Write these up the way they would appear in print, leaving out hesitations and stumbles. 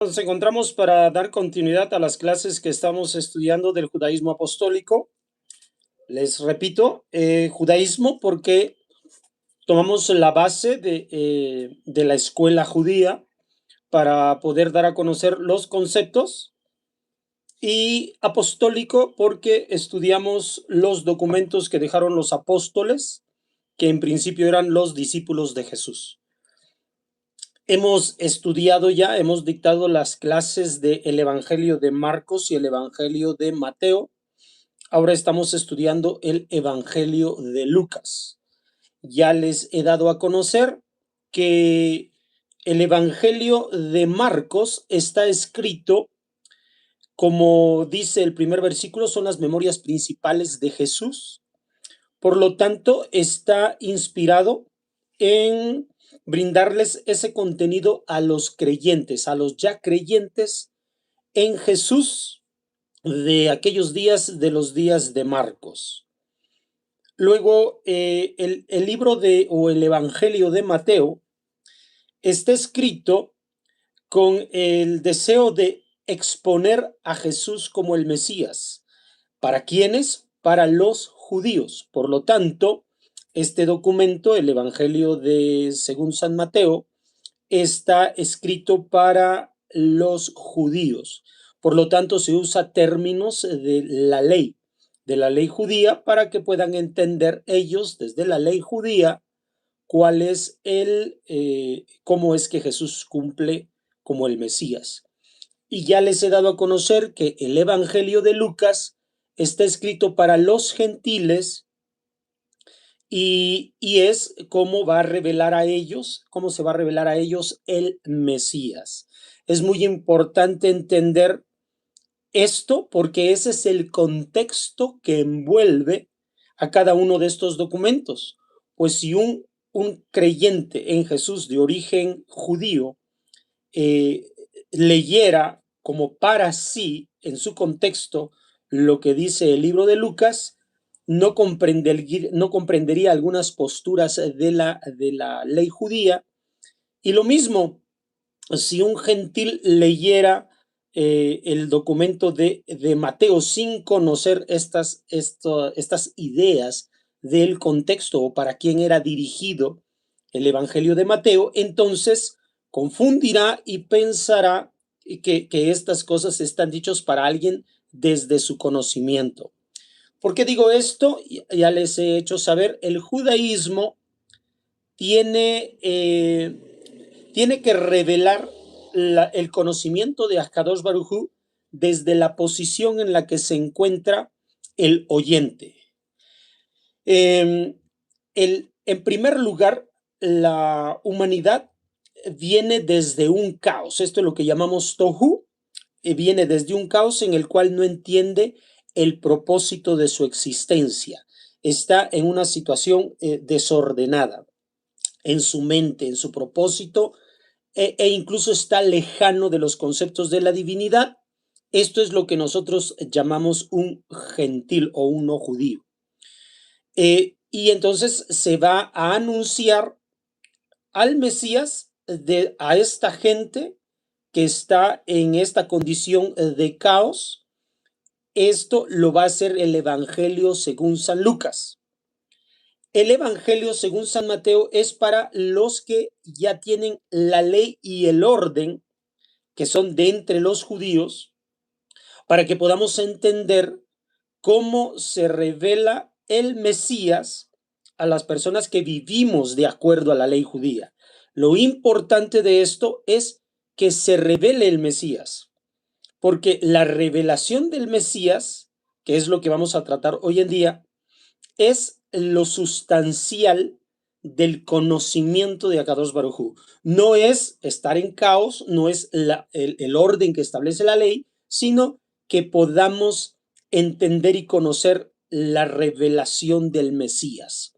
Nos encontramos para dar continuidad a las clases que estamos estudiando del judaísmo apostólico. Les repito, judaísmo porque tomamos la base de la escuela judía para poder dar a conocer los conceptos, y apostólico porque estudiamos los documentos que dejaron los apóstoles, que en principio eran los discípulos de Jesús. Hemos estudiado ya, hemos dictado las clases del Evangelio de Marcos y el Evangelio de Mateo. Ahora estamos estudiando el Evangelio de Lucas. Ya les he dado a conocer que el Evangelio de Marcos está escrito, como dice el primer versículo, son las memorias principales de Jesús. Por lo tanto, está inspirado en brindarles ese contenido a los creyentes, a los ya creyentes en Jesús de aquellos días, de los días de Marcos. Luego, el libro o el Evangelio de Mateo está escrito con el deseo de exponer a Jesús como el Mesías. ¿Para quiénes? Para los judíos. Por lo tanto, este documento, el Evangelio de según San Mateo, está escrito para los judíos. Por lo tanto, se usa términos de la ley judía, para que puedan entender ellos desde la ley judía cuál es cómo es que Jesús cumple como el Mesías. Y ya les he dado a conocer que el Evangelio de Lucas está escrito para los gentiles, y es cómo va a revelar a ellos, cómo se va a revelar a ellos el Mesías. Es muy importante entender esto porque ese es el contexto que envuelve a cada uno de estos documentos. Pues si un creyente en Jesús de origen judío eh, leyera como para sí, en su contexto, lo que dice el libro de Lucas, no comprendería algunas posturas de la ley judía. Y lo mismo, si un gentil leyera el documento de Mateo sin conocer estas ideas del contexto o para quién era dirigido el Evangelio de Mateo, entonces confundirá y pensará que estas cosas están dichos para alguien desde su conocimiento. ¿Por qué digo esto? Ya les he hecho saber, el judaísmo tiene que revelar el conocimiento de Akadosh Baruj Hu desde la posición en la que se encuentra el oyente. En primer lugar, la humanidad viene desde un caos. Esto es lo que llamamos Tohu. Viene desde un caos en el cual no entiende el propósito de su existencia. Está en una situación desordenada en su mente, en su propósito, incluso está lejano de los conceptos de la divinidad. Esto es lo que nosotros llamamos un gentil o un no judío. Y entonces se va a anunciar al Mesías a esta gente que está en esta condición de caos. Esto lo va a hacer el Evangelio según San Lucas. El Evangelio según San Mateo es para los que ya tienen la ley y el orden, que son de entre los judíos, para que podamos entender cómo se revela el Mesías a las personas que vivimos de acuerdo a la ley judía. Lo importante de esto es que se revele el Mesías, porque la revelación del Mesías, que es lo que vamos a tratar hoy en día, es lo sustancial del conocimiento de Akadosh Baruj Hu. No es estar en caos, no es el orden que establece la ley, sino que podamos entender y conocer la revelación del Mesías.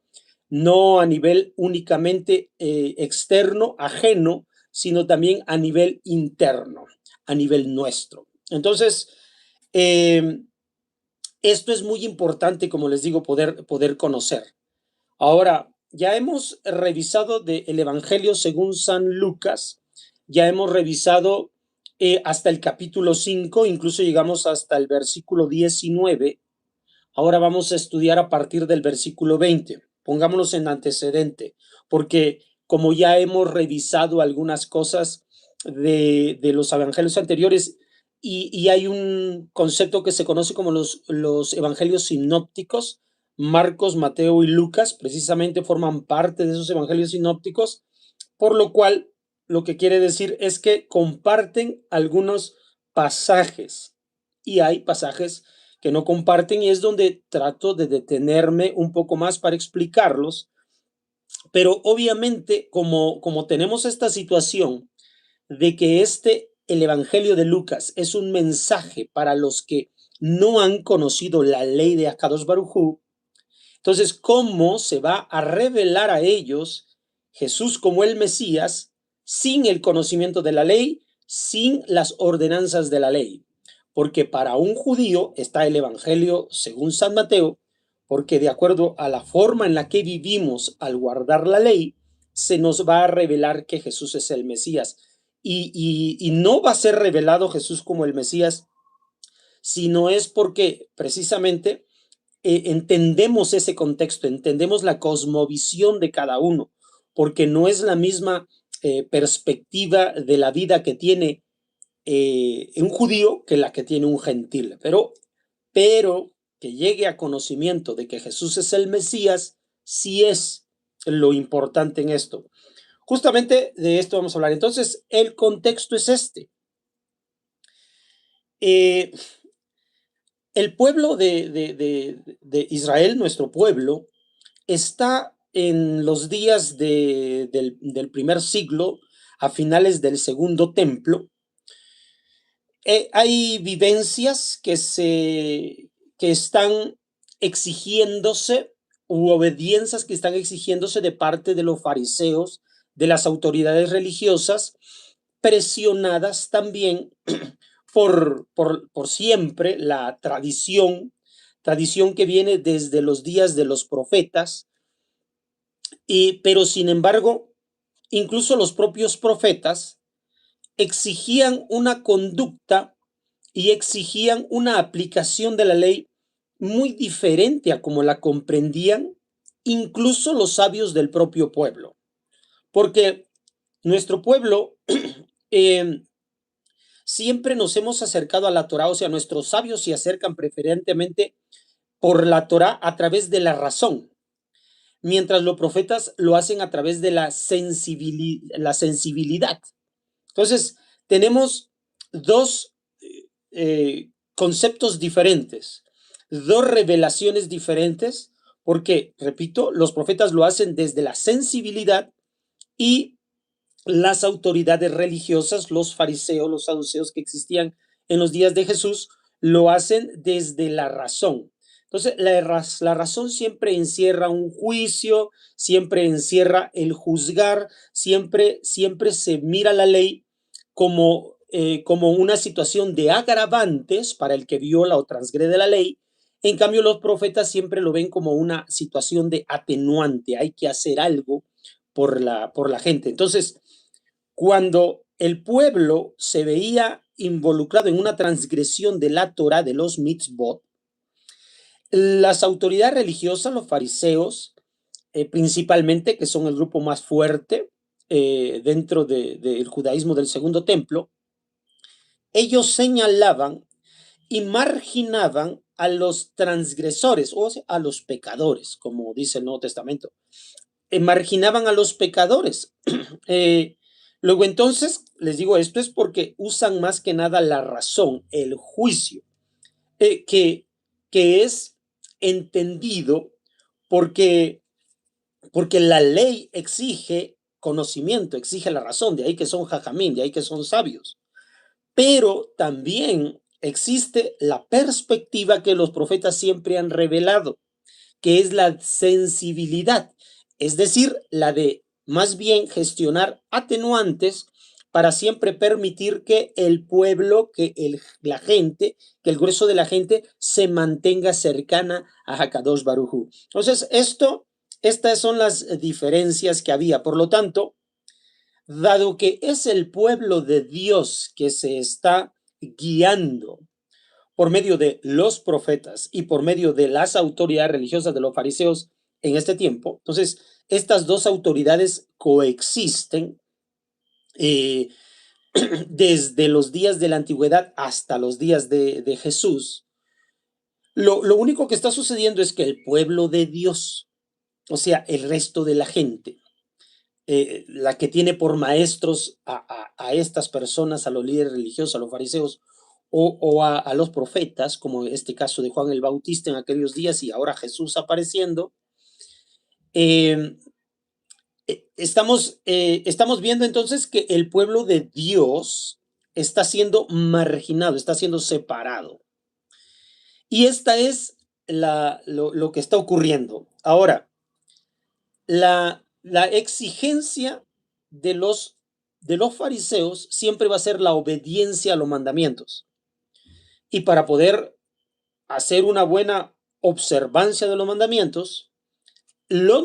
No a nivel únicamente externo, ajeno, sino también a nivel interno, a nivel nuestro. Entonces, esto es muy importante, como les digo, poder conocer. Ahora, ya hemos revisado el Evangelio según San Lucas, ya hemos revisado hasta el capítulo 5, incluso llegamos hasta el versículo 19. Ahora vamos a estudiar a partir del versículo 20. Pongámonos en antecedente, porque como ya hemos revisado algunas cosas de los evangelios anteriores, y hay un concepto que se conoce como los evangelios sinópticos. Marcos, Mateo y Lucas precisamente forman parte de esos evangelios sinópticos, por lo cual lo que quiere decir es que comparten algunos pasajes, y hay pasajes que no comparten, y es donde trato de detenerme un poco más para explicarlos. Pero obviamente, como tenemos esta situación de que el Evangelio de Lucas es un mensaje para los que no han conocido la ley de Akadosh Baruj Hu, entonces, ¿cómo se va a revelar a ellos Jesús como el Mesías sin el conocimiento de la ley, sin las ordenanzas de la ley? Porque para un judío está el Evangelio según San Mateo, porque de acuerdo a la forma en la que vivimos al guardar la ley, se nos va a revelar que Jesús es el Mesías. Y no va a ser revelado Jesús como el Mesías, sino es porque precisamente entendemos ese contexto, entendemos la cosmovisión de cada uno, porque no es la misma perspectiva de la vida que tiene un judío que la que tiene un gentil. Pero que llegue a conocimiento de que Jesús es el Mesías, sí es lo importante en esto. Justamente de esto vamos a hablar. Entonces, el contexto es este. El pueblo de Israel, nuestro pueblo, está en los días del primer siglo, a finales del segundo templo. Hay vivencias que están exigiéndose, u obediencias que están exigiéndose de parte de los fariseos, de las autoridades religiosas, presionadas también por siempre la tradición que viene desde los días de los profetas. Pero sin embargo, incluso los propios profetas exigían una conducta y exigían una aplicación de la ley muy diferente a como la comprendían incluso los sabios del propio pueblo. Porque nuestro pueblo siempre nos hemos acercado a la Torah, o sea, nuestros sabios se acercan preferentemente por la Torah a través de la razón, mientras los profetas lo hacen a través de la sensibilidad. Entonces, tenemos dos conceptos diferentes, dos revelaciones diferentes, porque, repito, los profetas lo hacen desde la sensibilidad y las autoridades religiosas, los fariseos, los saduceos que existían en los días de Jesús, lo hacen desde la razón. Entonces, la razón siempre encierra un juicio, siempre encierra el juzgar, siempre se mira la ley como una situación de agravantes para el que viola o transgrede la ley. En cambio, los profetas siempre lo ven como una situación de atenuante, hay que hacer algo por la gente. Entonces, cuando el pueblo se veía involucrado en una transgresión de la Torah, de los mitzvot, las autoridades religiosas, los fariseos, principalmente, que son el grupo más fuerte dentro del judaísmo del segundo templo, ellos señalaban y marginaban a los transgresores, o sea, a los pecadores, como dice el Nuevo Testamento. Marginaban a los pecadores. Luego entonces, les digo, esto es porque usan más que nada la razón, el juicio, que es entendido porque, porque la ley exige conocimiento, exige la razón, de ahí que son jajamín, de ahí que son sabios. Pero también existe la perspectiva que los profetas siempre han revelado, que es la sensibilidad, es decir, la de más bien gestionar atenuantes para siempre permitir que el pueblo, la gente, que el grueso de la gente se mantenga cercana a Hakadosh Baruj Hu. Entonces, estas son las diferencias que había. Por lo tanto, dado que es el pueblo de Dios que se está guiando por medio de los profetas y por medio de las autoridades religiosas de los fariseos en este tiempo, entonces estas dos autoridades coexisten eh, desde los días de la antigüedad hasta los días de Jesús. Lo único que está sucediendo es que el pueblo de Dios, o sea, el resto de la gente, la que tiene por maestros a estas personas, a los líderes religiosos, a los fariseos o a los profetas, como este caso de Juan el Bautista en aquellos días y ahora Jesús apareciendo, eh, estamos viendo entonces que el pueblo de Dios está siendo marginado, está siendo separado. Y esta es lo que está ocurriendo. Ahora, la exigencia de los fariseos siempre va a ser la obediencia a los mandamientos. Y para poder hacer una buena observancia de los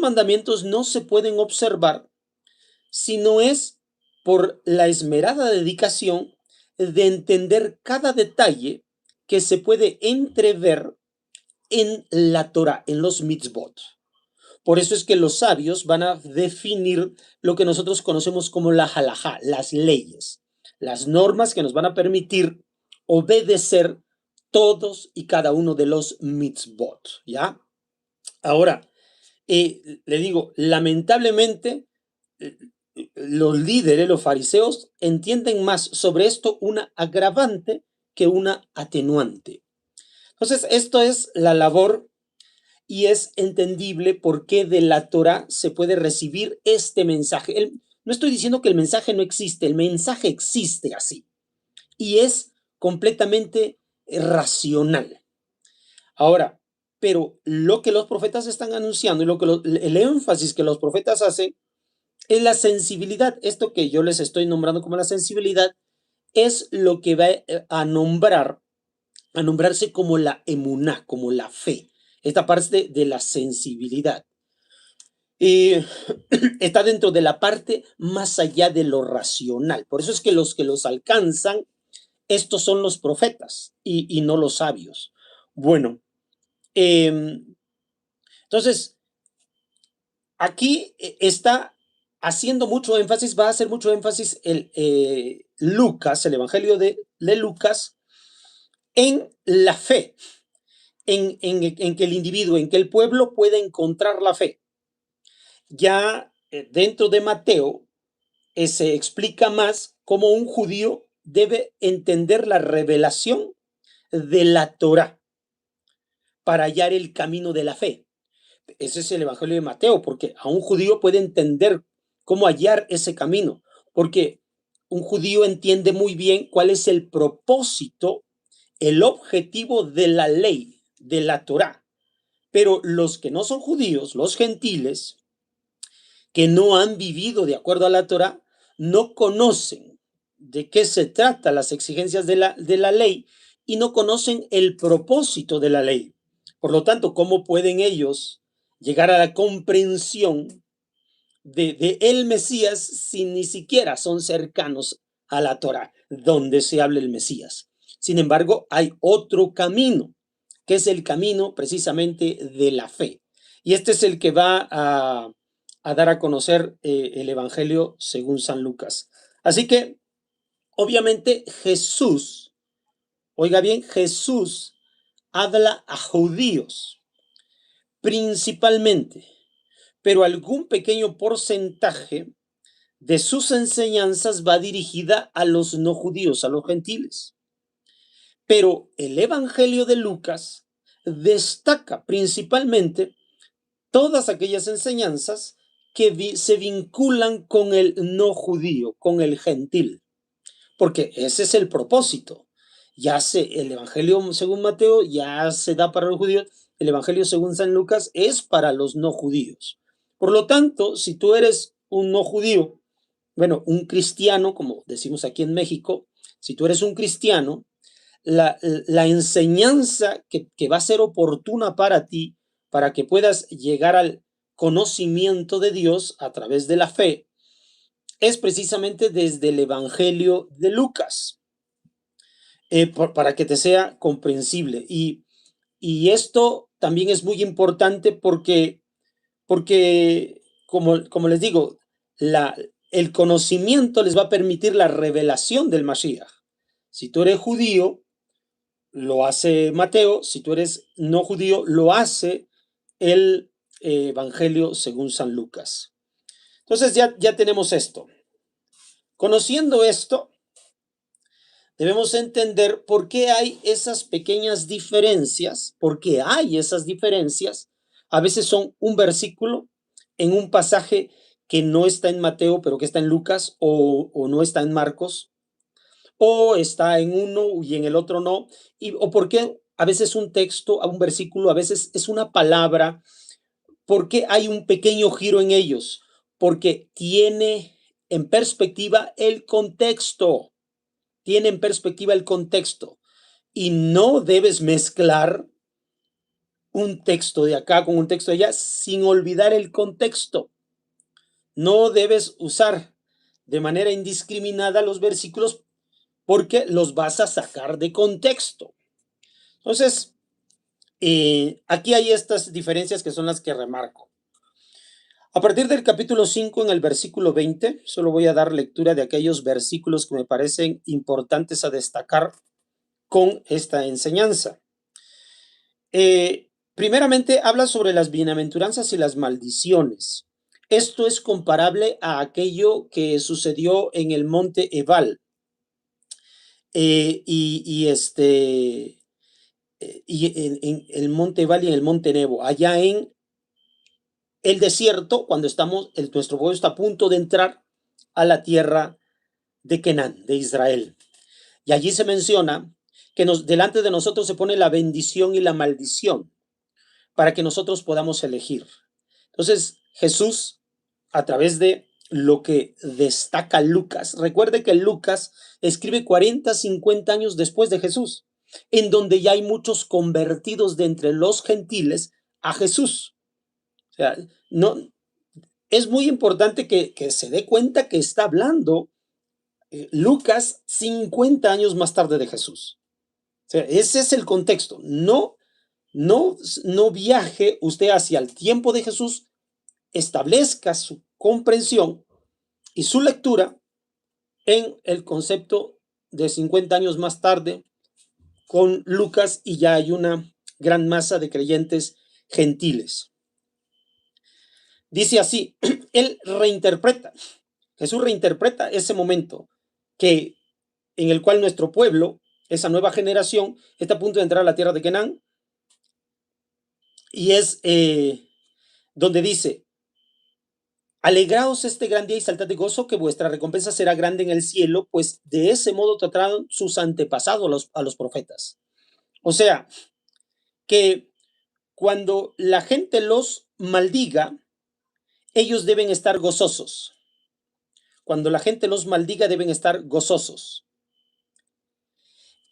mandamientos no se pueden observar si no es por la esmerada dedicación de entender cada detalle que se puede entrever en la Torah, en los mitzvot. Por eso es que los sabios van a definir lo que nosotros conocemos como la halajá, las leyes, las normas que nos van a permitir obedecer todos y cada uno de los mitzvot, ¿ya? Ahora, le digo, lamentablemente, los líderes, los fariseos, entienden más sobre esto una agravante que una atenuante. Entonces, esto es la labor y es entendible por qué de la Torah se puede recibir este mensaje. No estoy diciendo que el mensaje no existe, el mensaje existe así y es completamente racional. Ahora, pero lo que los profetas están anunciando y el énfasis que los profetas hacen es la sensibilidad. Esto que yo les estoy nombrando como la sensibilidad es lo que va a nombrarse como la emuná, como la fe. Esta parte de la sensibilidad. Está dentro de la parte más allá de lo racional. Por eso es que los alcanzan, estos son los profetas y no los sabios. Bueno, entonces, aquí está haciendo mucho énfasis, va a hacer mucho énfasis Lucas, el Evangelio de Lucas, en la fe, en que el individuo, en que el pueblo pueda encontrar la fe. Ya dentro de Mateo se explica más cómo un judío debe entender la revelación de la Torá para hallar el camino de la fe. Ese es el Evangelio de Mateo, porque a un judío puede entender cómo hallar ese camino, porque un judío entiende muy bien cuál es el propósito, el objetivo de la ley, de la Torá. Pero los que no son judíos, los gentiles, que no han vivido de acuerdo a la Torá, no conocen de qué se trata las exigencias de la ley y no conocen el propósito de la ley. Por lo tanto, ¿cómo pueden ellos llegar a la comprensión de el Mesías si ni siquiera son cercanos a la Torá, donde se habla el Mesías? Sin embargo, hay otro camino, que es el camino precisamente de la fe. Y este es el que va a dar a conocer el Evangelio según San Lucas. Así que, obviamente, Jesús, oiga bien, Jesús habla a judíos principalmente, pero algún pequeño porcentaje de sus enseñanzas va dirigida a los no judíos, a los gentiles. Pero el Evangelio de Lucas destaca principalmente todas aquellas enseñanzas que se vinculan con el no judío, con el gentil, porque ese es el propósito. El Evangelio según Mateo ya se da para los judíos, el Evangelio según San Lucas es para los no judíos. Por lo tanto, si tú eres un no judío, bueno, un cristiano, como decimos aquí en México, si tú eres un cristiano, la enseñanza que va a ser oportuna para ti, para que puedas llegar al conocimiento de Dios a través de la fe, es precisamente desde el Evangelio de Lucas, para que te sea comprensible. Y esto también es muy importante porque como les digo, el conocimiento les va a permitir la revelación del Mashiach. Si tú eres judío, lo hace Mateo; si tú eres no judío, lo hace el Evangelio según San Lucas. Entonces ya tenemos esto. Conociendo esto, debemos entender por qué hay esas pequeñas diferencias, por qué hay esas diferencias. A veces son un versículo en un pasaje que no está en Mateo, pero que está en Lucas, o no está en Marcos, o está en uno y en el otro no, o por qué a veces un texto, un versículo, a veces es una palabra, por qué hay un pequeño giro en ellos, porque tiene en perspectiva el contexto. Tiene en perspectiva el contexto, y no debes mezclar un texto de acá con un texto de allá sin olvidar el contexto. No debes usar de manera indiscriminada los versículos porque los vas a sacar de contexto. Entonces, aquí hay estas diferencias que son las que remarco. A partir del capítulo 5, en el versículo 20, solo voy a dar lectura de aquellos versículos que me parecen importantes a destacar con esta enseñanza. Primeramente, habla sobre las bienaventuranzas y las maldiciones. Esto es comparable a aquello que sucedió en el monte Ebal. Y en el monte Ebal y en el monte Nebo, allá en el desierto, cuando nuestro pueblo está a punto de entrar a la tierra de Canaán, de Israel. Y allí se menciona que delante de nosotros se pone la bendición y la maldición para que nosotros podamos elegir. Entonces, Jesús, a través de lo que destaca Lucas, recuerde que Lucas escribe 40, 50 años después de Jesús, en donde ya hay muchos convertidos de entre los gentiles a Jesús. O sea, no, es muy importante que se dé cuenta que está hablando Lucas 50 años más tarde de Jesús. O sea, ese es el contexto. No viaje usted hacia el tiempo de Jesús, establezca su comprensión y su lectura en el concepto de 50 años más tarde con Lucas, y ya hay una gran masa de creyentes gentiles. Dice así, Jesús reinterpreta ese momento en el cual nuestro pueblo, esa nueva generación, está a punto de entrar a la tierra de Canaán, y es donde dice: alegraos este gran día y saltad de gozo, que vuestra recompensa será grande en el cielo, pues de ese modo trataron sus antepasados a los profetas. O sea, que cuando la gente los maldiga, ellos deben estar gozosos. Cuando la gente los maldiga, deben estar gozosos.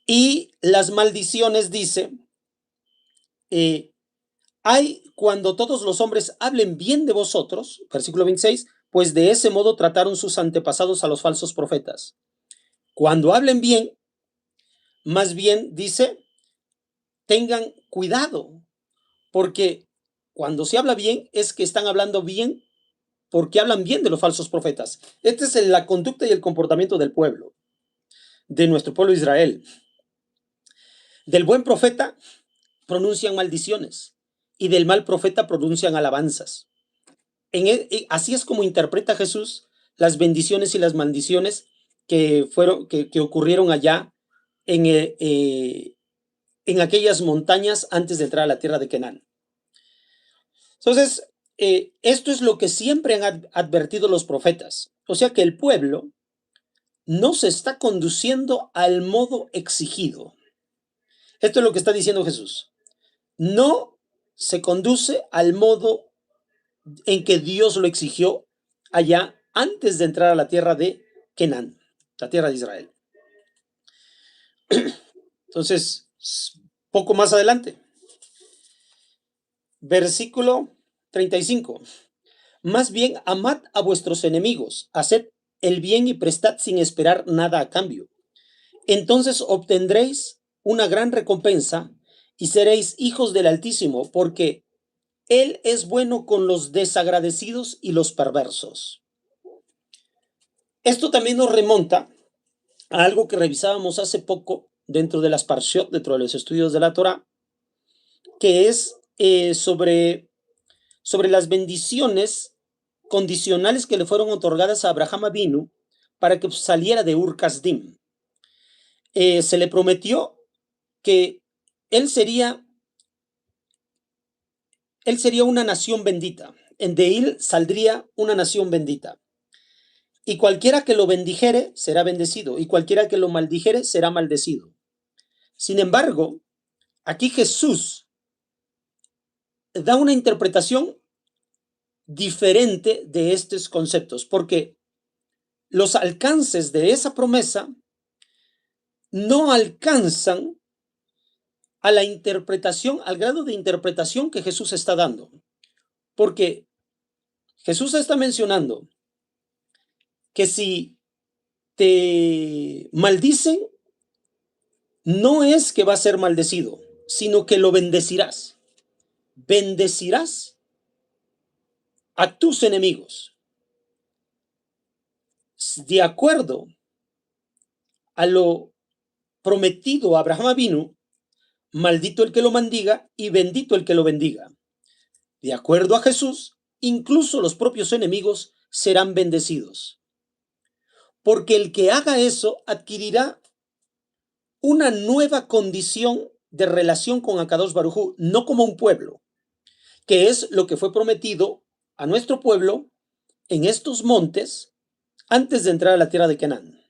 Y las maldiciones, dice, hay cuando todos los hombres hablen bien de vosotros, versículo 26, pues de ese modo trataron sus antepasados a los falsos profetas. Cuando hablen bien, más bien dice, tengan cuidado, porque cuando se habla bien es que están hablando bien porque hablan bien de los falsos profetas. Esta es la conducta y el comportamiento del pueblo, de nuestro pueblo Israel. Del buen profeta pronuncian maldiciones y del mal profeta pronuncian alabanzas. Así es como interpreta Jesús las bendiciones y las maldiciones que ocurrieron allá en aquellas montañas antes de entrar a la tierra de Canaán. Entonces, esto es lo que siempre han advertido los profetas. O sea que el pueblo no se está conduciendo al modo exigido. Esto es lo que está diciendo Jesús. No se conduce al modo en que Dios lo exigió allá antes de entrar a la tierra de Canaán, la tierra de Israel. Entonces, poco más adelante, versículo 35. Más bien, amad a vuestros enemigos, haced el bien y prestad sin esperar nada a cambio. Entonces obtendréis una gran recompensa y seréis hijos del Altísimo, porque Él es bueno con los desagradecidos y los perversos. Esto también nos remonta a algo que revisábamos hace poco dentro de las Parshiot, dentro de los estudios de la Torá, que es sobre las bendiciones condicionales que le fueron otorgadas a Abraham Avinu para que saliera de Ur Kasdim. Se le prometió que él sería una nación bendita. De él saldría una nación bendita. Y cualquiera que lo bendijere será bendecido, y cualquiera que lo maldijere será maldecido. Sin embargo, aquí Jesús da una interpretación diferente de estos conceptos, porque los alcances de esa promesa no alcanzan a la interpretación, al grado de interpretación que Jesús está dando. Porque Jesús está mencionando que si te maldicen, no es que va a ser maldecido, sino que lo bendecirás. Bendecirás a tus enemigos. De acuerdo a lo prometido a Abraham Avinu, maldito el que lo maldiga y bendito el que lo bendiga. De acuerdo a Jesús, incluso los propios enemigos serán bendecidos. Porque el que haga eso adquirirá una nueva condición de relación con Akadosh Baruj Hu, no como un pueblo, que es lo que fue prometido a nuestro pueblo en estos montes antes de entrar a la tierra de Canaán.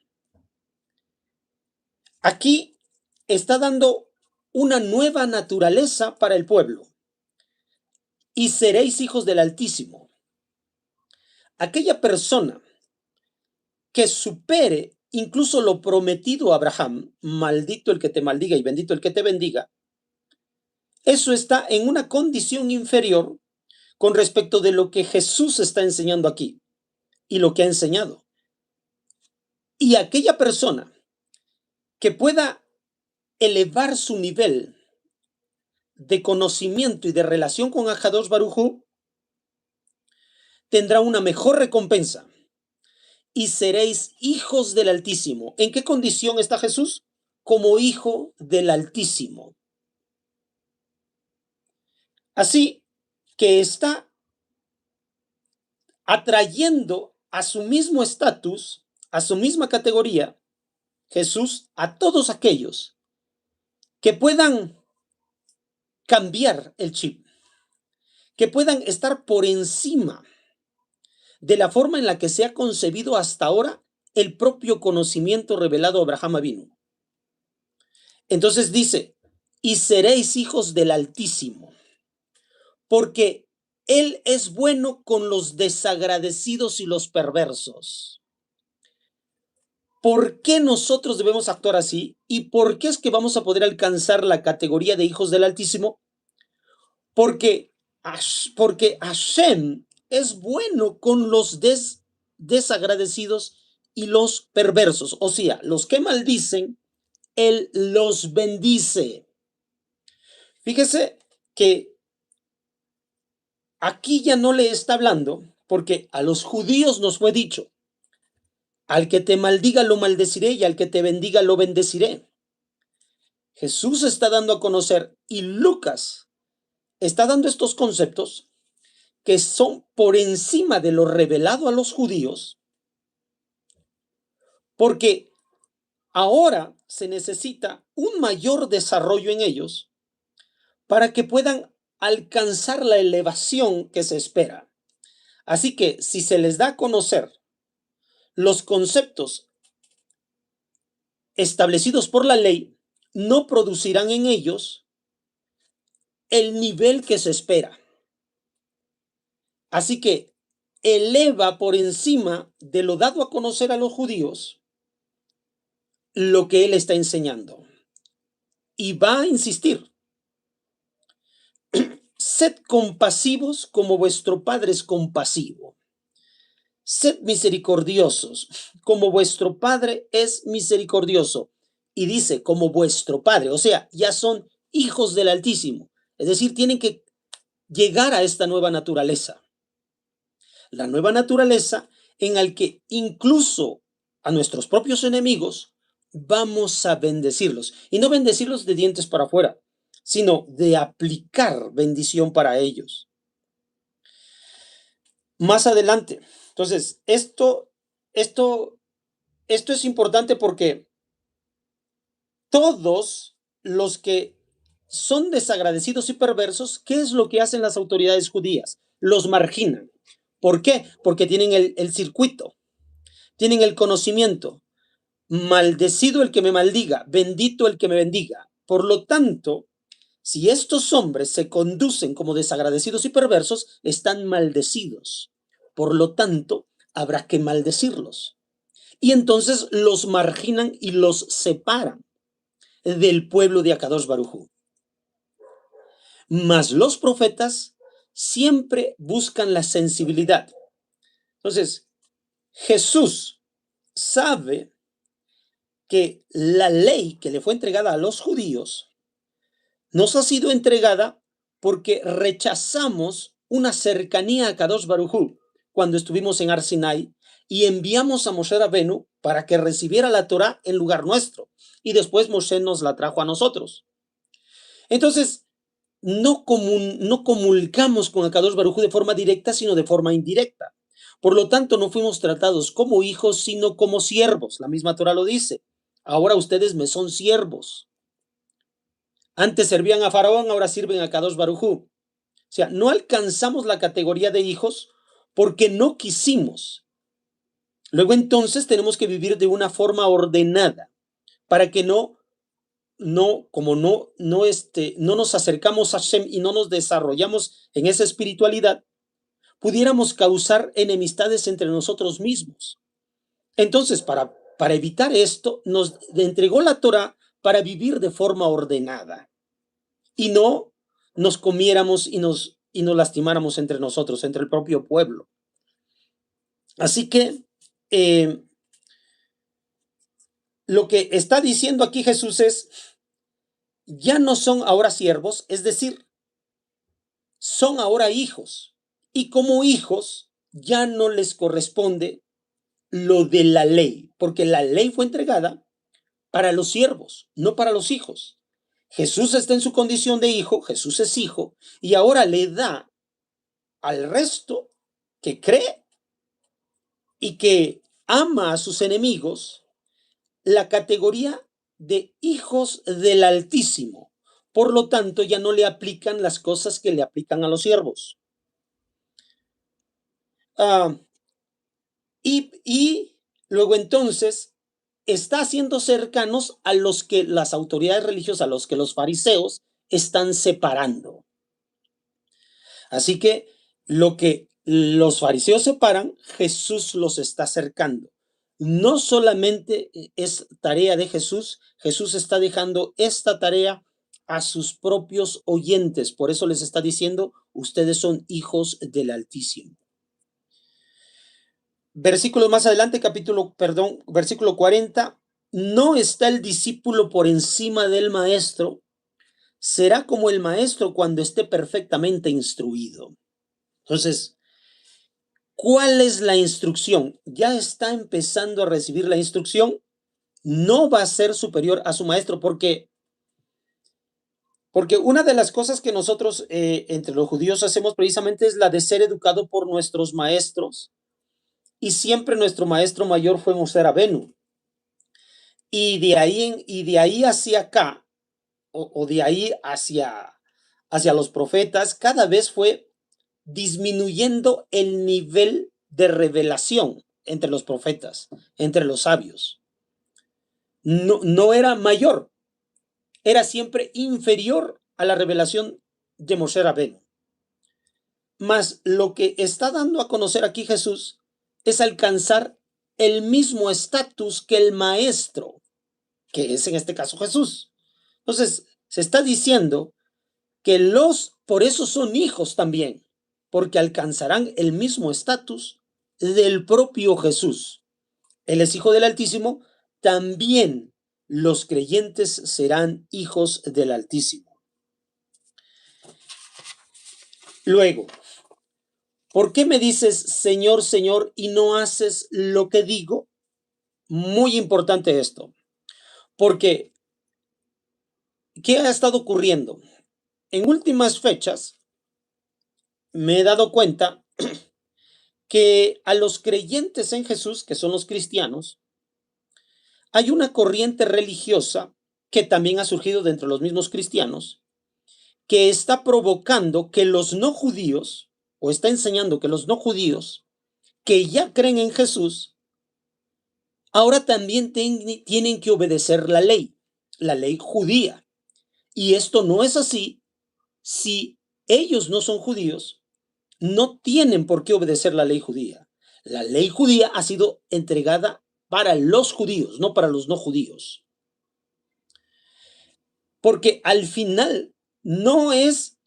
Aquí está dando una nueva naturaleza para el pueblo. Y seréis hijos del Altísimo. Aquella persona que supere incluso lo prometido a Abraham, maldito el que te maldiga y bendito el que te bendiga, eso está en una condición inferior con respecto de lo que Jesús está enseñando aquí y lo que ha enseñado. Y aquella persona que pueda elevar su nivel de conocimiento y de relación con Akadosh Baruj Hu tendrá una mejor recompensa. Y seréis hijos del Altísimo. ¿En qué condición está Jesús? Como hijo del Altísimo. Así que está atrayendo a su mismo estatus, a su misma categoría, Jesús, a todos aquellos que puedan cambiar el chip, que puedan estar por encima de la forma en la que se ha concebido hasta ahora el propio conocimiento revelado a Abraham Avinu. Entonces dice, y seréis hijos del Altísimo, porque Él es bueno con los desagradecidos y los perversos. ¿Por qué nosotros debemos actuar así? ¿Y por qué es que vamos a poder alcanzar la categoría de hijos del Altísimo? Porque Hashem es bueno con los desagradecidos y los perversos. O sea, los que maldicen, Él los bendice. Fíjese que aquí ya no le está hablando, porque a los judíos nos fue dicho, al que te maldiga lo maldeciré y al que te bendiga lo bendeciré. Jesús está dando a conocer y Lucas está dando estos conceptos que son por encima de lo revelado a los judíos, porque ahora se necesita un mayor desarrollo en ellos para que puedan alcanzar la elevación que se espera. Así que si se les da a conocer los conceptos establecidos por la ley, no producirán en ellos el nivel que se espera. Así que eleva por encima de lo dado a conocer a los judíos lo que él está enseñando. Y va a insistir, sed compasivos como vuestro Padre es compasivo. sed misericordiosos, como vuestro Padre es misericordioso. Y dice, como vuestro Padre, o sea, ya son hijos del Altísimo. Es decir, tienen que llegar a esta nueva naturaleza. La nueva naturaleza en la que incluso a nuestros propios enemigos vamos a bendecirlos. Y no bendecirlos de dientes para afuera, sino de aplicar bendición para ellos. Más adelante. Entonces, esto, esto es importante porque todos los que son desagradecidos y perversos, ¿qué es lo que hacen las autoridades judías? Los marginan. ¿Por qué? Porque tienen el circuito, tienen el conocimiento. Maldecido el que me maldiga, bendito el que me bendiga. Por lo tanto, si estos hombres se conducen como desagradecidos y perversos, están maldecidos. Por lo tanto, habrá que maldecirlos. Y entonces los marginan y los separan del pueblo de Akadosh Baruj Hu. Mas los profetas siempre buscan la sensibilidad. Entonces, Jesús sabe que la ley que le fue entregada a los judíos nos ha sido entregada porque rechazamos una cercanía a Kadosh Baruj Hu cuando estuvimos en Ar Sinai y enviamos a Moshe Rabenu para que recibiera la Torah en lugar nuestro. Y después Moshe nos la trajo a nosotros. Entonces, no comulgamos con Kadosh Baruj Hu de forma directa, sino de forma indirecta. Por lo tanto, no fuimos tratados como hijos, sino como siervos. La misma Torah lo dice. Ahora ustedes me son siervos. Antes servían a Faraón, ahora sirven a Kadosh Baruj Hu. O sea, no alcanzamos la categoría de hijos porque no quisimos. Luego entonces tenemos que vivir de una forma ordenada para que no nos acercamos a Hashem y no nos desarrollamos en esa espiritualidad, pudiéramos causar enemistades entre nosotros mismos. Entonces, para evitar esto, nos entregó la Torah para vivir de forma ordenada y no nos comiéramos y nos lastimáramos entre nosotros, entre el propio pueblo. Así que lo que está diciendo aquí Jesús es, ya no son ahora siervos, es decir, son ahora hijos. Y como hijos ya no les corresponde lo de la ley, porque la ley fue entregada para los siervos, no para los hijos. Jesús está en su condición de hijo, Jesús es hijo, y ahora le da al resto que cree y que ama a sus enemigos la categoría de hijos del Altísimo. Por lo tanto, ya no le aplican las cosas que le aplican a los siervos. Y luego entonces está haciendo cercanos a los que las autoridades religiosas, a los que los fariseos están separando. Así que lo que los fariseos separan, Jesús los está acercando. No solamente es tarea de Jesús, Jesús está dejando esta tarea a sus propios oyentes. Por eso les está diciendo, ustedes son hijos del Altísimo. Versículo más adelante, versículo 40. No está el discípulo por encima del maestro, será como el maestro cuando esté perfectamente instruido. Entonces, ¿cuál es la instrucción? Ya está empezando a recibir la instrucción, no va a ser superior a su maestro, porque una de las cosas que nosotros entre los judíos hacemos precisamente es la de ser educado por nuestros maestros, y siempre nuestro maestro mayor fue Moshe Rabenu. Y de ahí hacia acá, o de ahí hacia los profetas, cada vez fue disminuyendo el nivel de revelación entre los profetas, entre los sabios. No era mayor, era siempre inferior a la revelación de Moshe Rabenu. Mas lo que está dando a conocer aquí Jesús es alcanzar el mismo estatus que el maestro, que es en este caso Jesús. Entonces, se está diciendo que por eso son hijos también, porque alcanzarán el mismo estatus del propio Jesús. Él es hijo del Altísimo, también los creyentes serán hijos del Altísimo. Luego, ¿por qué me dices Señor, Señor y no haces lo que digo? Muy importante esto, porque ¿qué ha estado ocurriendo? En últimas fechas me he dado cuenta que a los creyentes en Jesús, que son los cristianos, hay una corriente religiosa que también ha surgido dentro de los mismos cristianos, que está provocando que los no judíos, o está enseñando que los no judíos, que ya creen en Jesús, ahora también tienen que obedecer la ley judía. Y esto no es así si ellos no son judíos, no tienen por qué obedecer la ley judía. La ley judía ha sido entregada para los judíos, no para los no judíos. Porque al final no es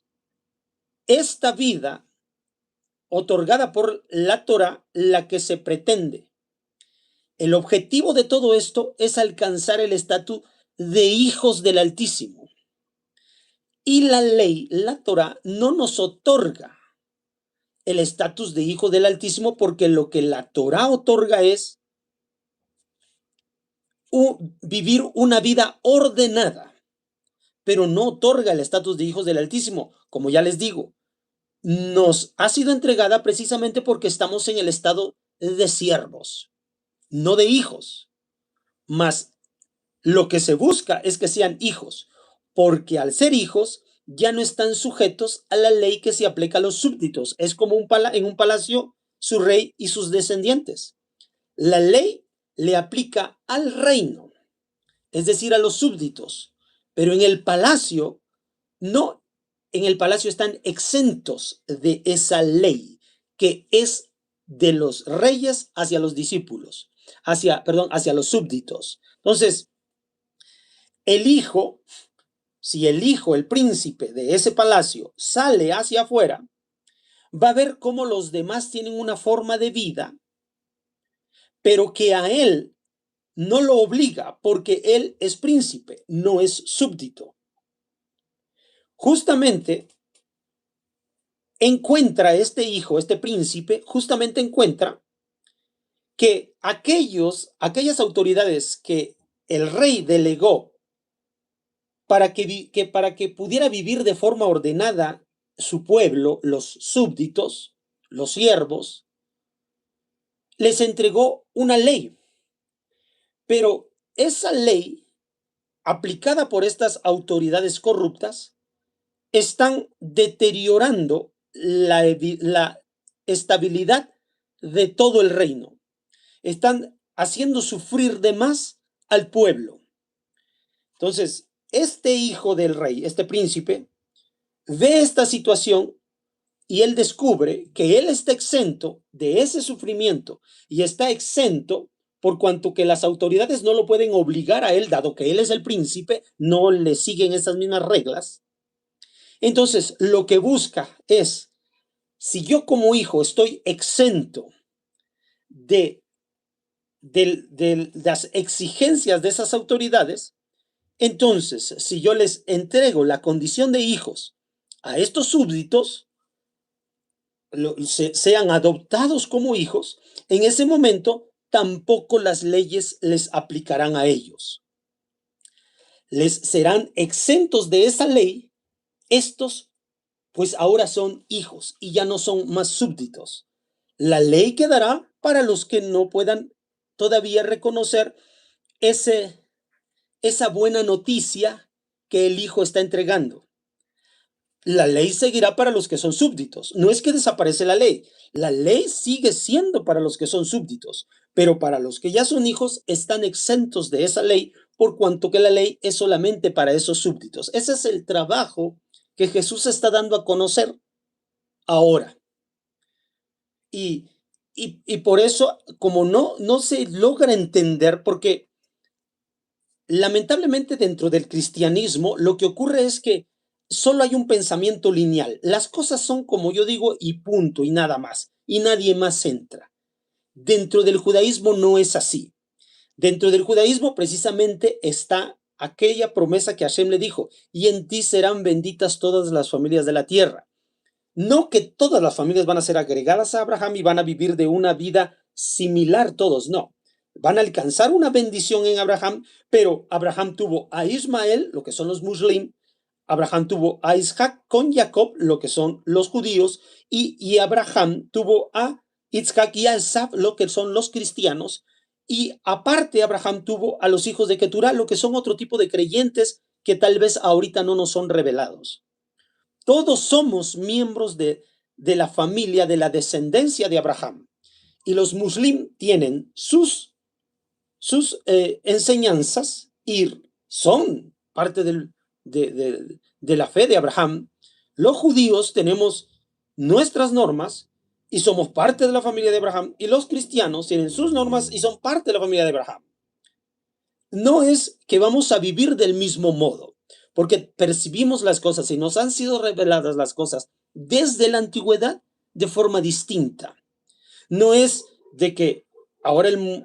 esta vida otorgada por la Torah la que se pretende. El objetivo de todo esto es alcanzar el estatus de hijos del Altísimo. Y la ley, la Torah, no nos otorga el estatus de hijo del Altísimo porque lo que la Torah otorga es vivir una vida ordenada, pero no otorga el estatus de hijos del Altísimo. Como ya les digo, nos ha sido entregada precisamente porque estamos en el estado de siervos, no de hijos. Mas lo que se busca es que sean hijos, porque al ser hijos ya no están sujetos a la ley que se aplica a los súbditos. Es como en un palacio su rey y sus descendientes. La ley le aplica al reino, es decir, a los súbditos, pero en el palacio no, en el palacio están exentos de esa ley que es de los reyes hacia los discípulos, hacia los súbditos. Entonces, el hijo, si el hijo, el príncipe de ese palacio sale hacia afuera, va a ver cómo los demás tienen una forma de vida, pero que a él no lo obliga porque él es príncipe, no es súbdito. Justamente encuentra este hijo, este príncipe, justamente encuentra que aquellas autoridades que el rey delegó para que pudiera vivir de forma ordenada su pueblo, los súbditos, los siervos, les entregó una ley. Pero esa ley, aplicada por estas autoridades corruptas, están deteriorando la estabilidad de todo el reino. Están haciendo sufrir de más al pueblo. Entonces, este hijo del rey, este príncipe, ve esta situación y él descubre que él está exento de ese sufrimiento y está exento por cuanto que las autoridades no lo pueden obligar a él, dado que él es el príncipe, no le siguen esas mismas reglas. Entonces, lo que busca es, si yo como hijo estoy exento de las exigencias de esas autoridades, entonces, si yo les entrego la condición de hijos a estos súbditos, sean adoptados como hijos, en ese momento tampoco las leyes les aplicarán a ellos. Les serán exentos de esa ley. Estos, pues ahora son hijos y ya no son más súbditos. La ley quedará para los que no puedan todavía reconocer esa buena noticia que el hijo está entregando. La ley seguirá para los que son súbditos. No es que desaparece la ley sigue siendo para los que son súbditos, pero para los que ya son hijos están exentos de esa ley por cuanto que la ley es solamente para esos súbditos. Ese es el trabajo que Jesús está dando a conocer ahora. Y por eso, como no se logra entender, porque lamentablemente dentro del cristianismo lo que ocurre es que solo hay un pensamiento lineal. Las cosas son como yo digo y punto y nada más. Y nadie más entra. Dentro del judaísmo no es así. Dentro del judaísmo precisamente está aquella promesa que Hashem le dijo, y en ti serán benditas todas las familias de la tierra. No que todas las familias van a ser agregadas a Abraham y van a vivir de una vida similar todos, no. Van a alcanzar una bendición en Abraham, pero Abraham tuvo a Ismael, lo que son los muslim, Abraham tuvo a Isaac con Jacob, lo que son los judíos, y Abraham tuvo a Isaac y a Esaf, lo que son los cristianos, y aparte Abraham tuvo a los hijos de Keturah, lo que son otro tipo de creyentes que tal vez ahorita no nos son revelados. Todos somos miembros de la familia, de la descendencia de Abraham. Y los muslim tienen sus enseñanzas y son parte de la fe de Abraham. Los judíos tenemos nuestras normas y somos parte de la familia de Abraham, y los cristianos tienen sus normas y son parte de la familia de Abraham. No es que vamos a vivir del mismo modo, porque percibimos las cosas y nos han sido reveladas las cosas desde la antigüedad de forma distinta. No es de que ahora los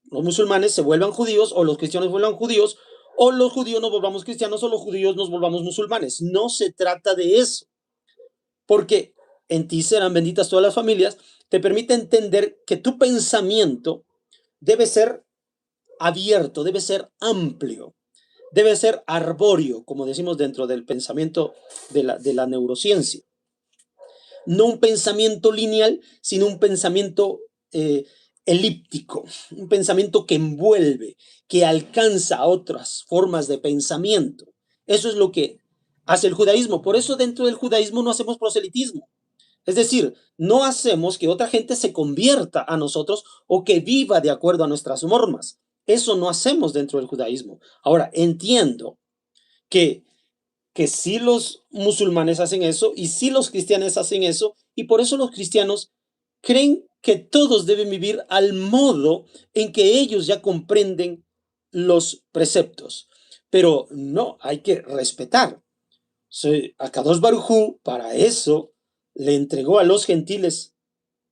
musulmanes se vuelvan judíos, o los cristianos vuelvan judíos, o los judíos nos volvamos cristianos, o los judíos nos volvamos musulmanes. No se trata de eso, porque en ti serán benditas todas las familias, te permite entender que tu pensamiento debe ser abierto, debe ser amplio, debe ser arbóreo, como decimos dentro del pensamiento de la neurociencia. No un pensamiento lineal, sino un pensamiento elíptico, un pensamiento que envuelve, que alcanza otras formas de pensamiento. Eso es lo que hace el judaísmo. Por eso dentro del judaísmo no hacemos proselitismo. Es decir, no hacemos que otra gente se convierta a nosotros o que viva de acuerdo a nuestras normas. Eso no hacemos dentro del judaísmo. Ahora, entiendo que sí los musulmanes hacen eso y sí los cristianos hacen eso, y por eso los cristianos creen que todos deben vivir al modo en que ellos ya comprenden los preceptos. Pero no, hay que respetar. Akadosh Baruj Hu, para eso le entregó a los gentiles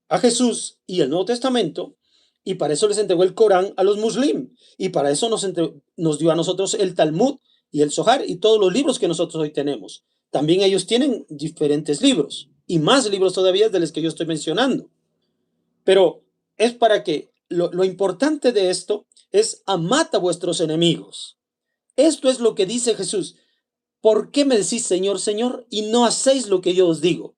a Jesús y el Nuevo Testamento, y para eso les entregó el Corán a los muslim, y para eso nos dio a nosotros el Talmud y el Zohar y todos los libros que nosotros hoy tenemos. También ellos tienen diferentes libros, y más libros todavía de los que yo estoy mencionando. Pero es para que lo importante de esto es amad a vuestros enemigos. Esto es lo que dice Jesús. ¿Por qué me decís Señor, Señor, y no hacéis lo que yo os digo?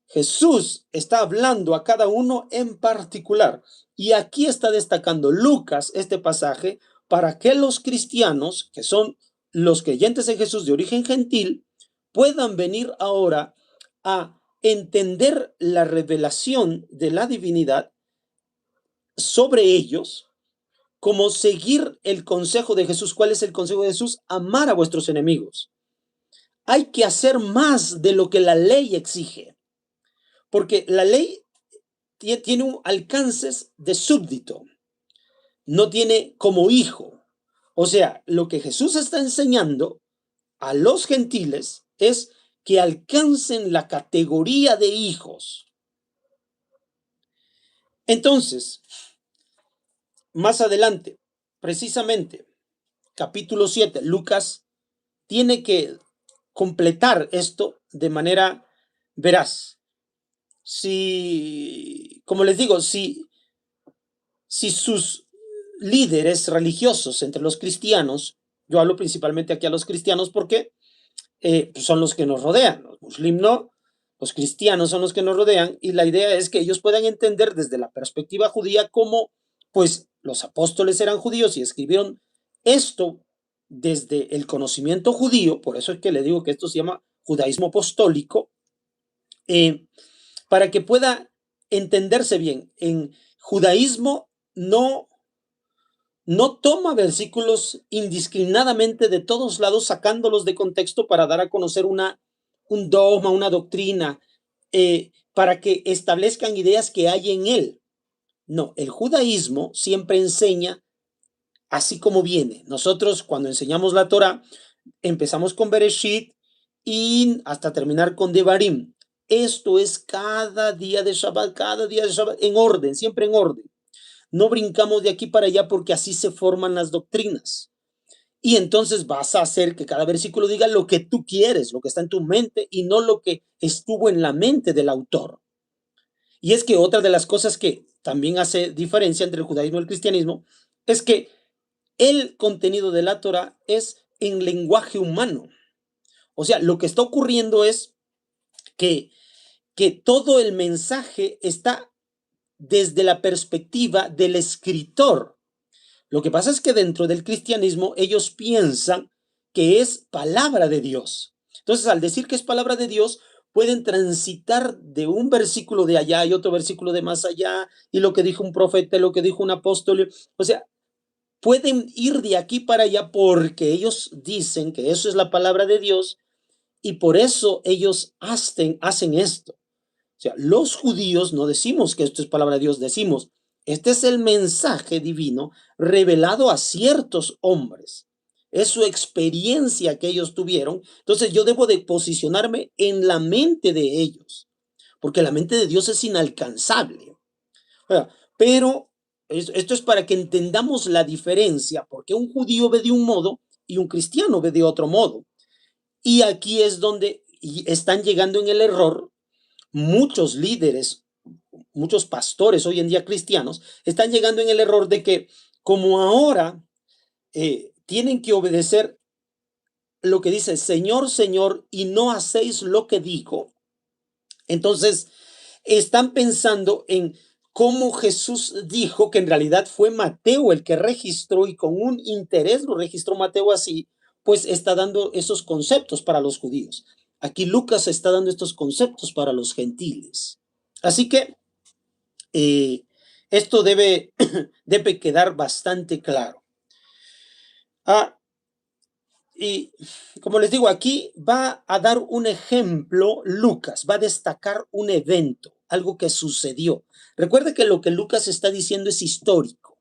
Jesús está hablando a cada uno en particular, y aquí está destacando Lucas este pasaje para que los cristianos, que son los creyentes en Jesús de origen gentil, puedan venir ahora a entender la revelación de la divinidad sobre ellos, como seguir el consejo de Jesús. ¿Cuál es el consejo de Jesús? Amar a vuestros enemigos. Hay que hacer más de lo que la ley exige, porque la ley tiene un alcances de súbdito, no tiene como hijo. O sea, lo que Jesús está enseñando a los gentiles es que alcancen la categoría de hijos. Entonces, más adelante, precisamente, capítulo 7, Lucas tiene que completar esto de manera veraz. Como les digo, si sus líderes religiosos entre los cristianos, yo hablo principalmente aquí a los cristianos porque son los que nos rodean, los muslim no, los cristianos son los que nos rodean, y la idea es que ellos puedan entender desde la perspectiva judía cómo, pues, los apóstoles eran judíos y escribieron esto desde el conocimiento judío. Por eso es que le digo que esto se llama judaísmo apostólico, para que pueda entenderse bien. En judaísmo no toma versículos indiscriminadamente de todos lados, sacándolos de contexto para dar a conocer un dogma, una doctrina, para que establezcan ideas que hay en él. No, el judaísmo siempre enseña así como viene. Nosotros, cuando enseñamos la Torah, empezamos con Bereshit y hasta terminar con Devarim. Esto es cada día de Shabbat, en orden, siempre en orden. No brincamos de aquí para allá porque así se forman las doctrinas. Y entonces vas a hacer que cada versículo diga lo que tú quieres, lo que está en tu mente y no lo que estuvo en la mente del autor. Y es que otra de las cosas que también hace diferencia entre el judaísmo y el cristianismo es que el contenido de la Torah es en lenguaje humano. O sea, lo que está ocurriendo es que, que todo el mensaje está desde la perspectiva del escritor. Lo que pasa es que dentro del cristianismo ellos piensan que es palabra de Dios. Entonces, al decir que es palabra de Dios, pueden transitar de un versículo de allá y otro versículo de más allá, y lo que dijo un profeta, lo que dijo un apóstol. O sea, pueden ir de aquí para allá porque ellos dicen que eso es la palabra de Dios y por eso ellos hacen esto. O sea, los judíos no decimos que esto es palabra de Dios, decimos, este es el mensaje divino revelado a ciertos hombres. Es su experiencia que ellos tuvieron. Entonces yo debo de posicionarme en la mente de ellos, porque la mente de Dios es inalcanzable. O sea, pero esto es para que entendamos la diferencia, porque un judío ve de un modo y un cristiano ve de otro modo. Y aquí es donde están llegando en el error muchos líderes, muchos pastores hoy en día cristianos, están llegando en el error de que como ahora tienen que obedecer lo que dice Señor, Señor, y no hacéis lo que dijo, entonces están pensando en cómo Jesús dijo que en realidad fue Mateo el que registró y con un interés lo registró Mateo así, pues está dando esos conceptos para los judíos. Aquí Lucas está dando estos conceptos para los gentiles. Así que esto debe, debe quedar bastante claro. Y como les digo, aquí va a dar un ejemplo Lucas, va a destacar un evento, algo que sucedió. Recuerde que lo que Lucas está diciendo es histórico.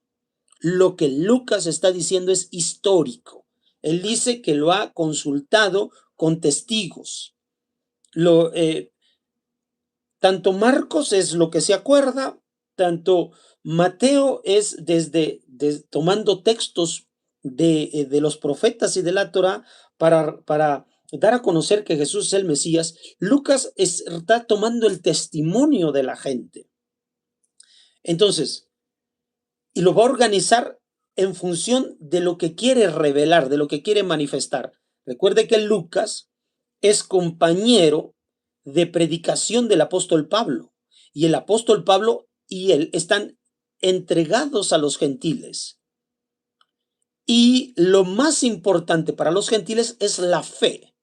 Lo que Lucas está diciendo es histórico. Él dice que lo ha consultado con testigos. Tanto Marcos es lo que se acuerda, tanto Mateo es tomando textos de los profetas y de la Torah para dar a conocer que Jesús es el Mesías. Lucas está tomando el testimonio de la gente. Entonces, y lo va a organizar en función de lo que quiere revelar, de lo que quiere manifestar. Recuerde que Lucas es compañero de predicación del apóstol Pablo, y el apóstol Pablo y él están entregados a los gentiles. Y lo más importante para los gentiles es la fe.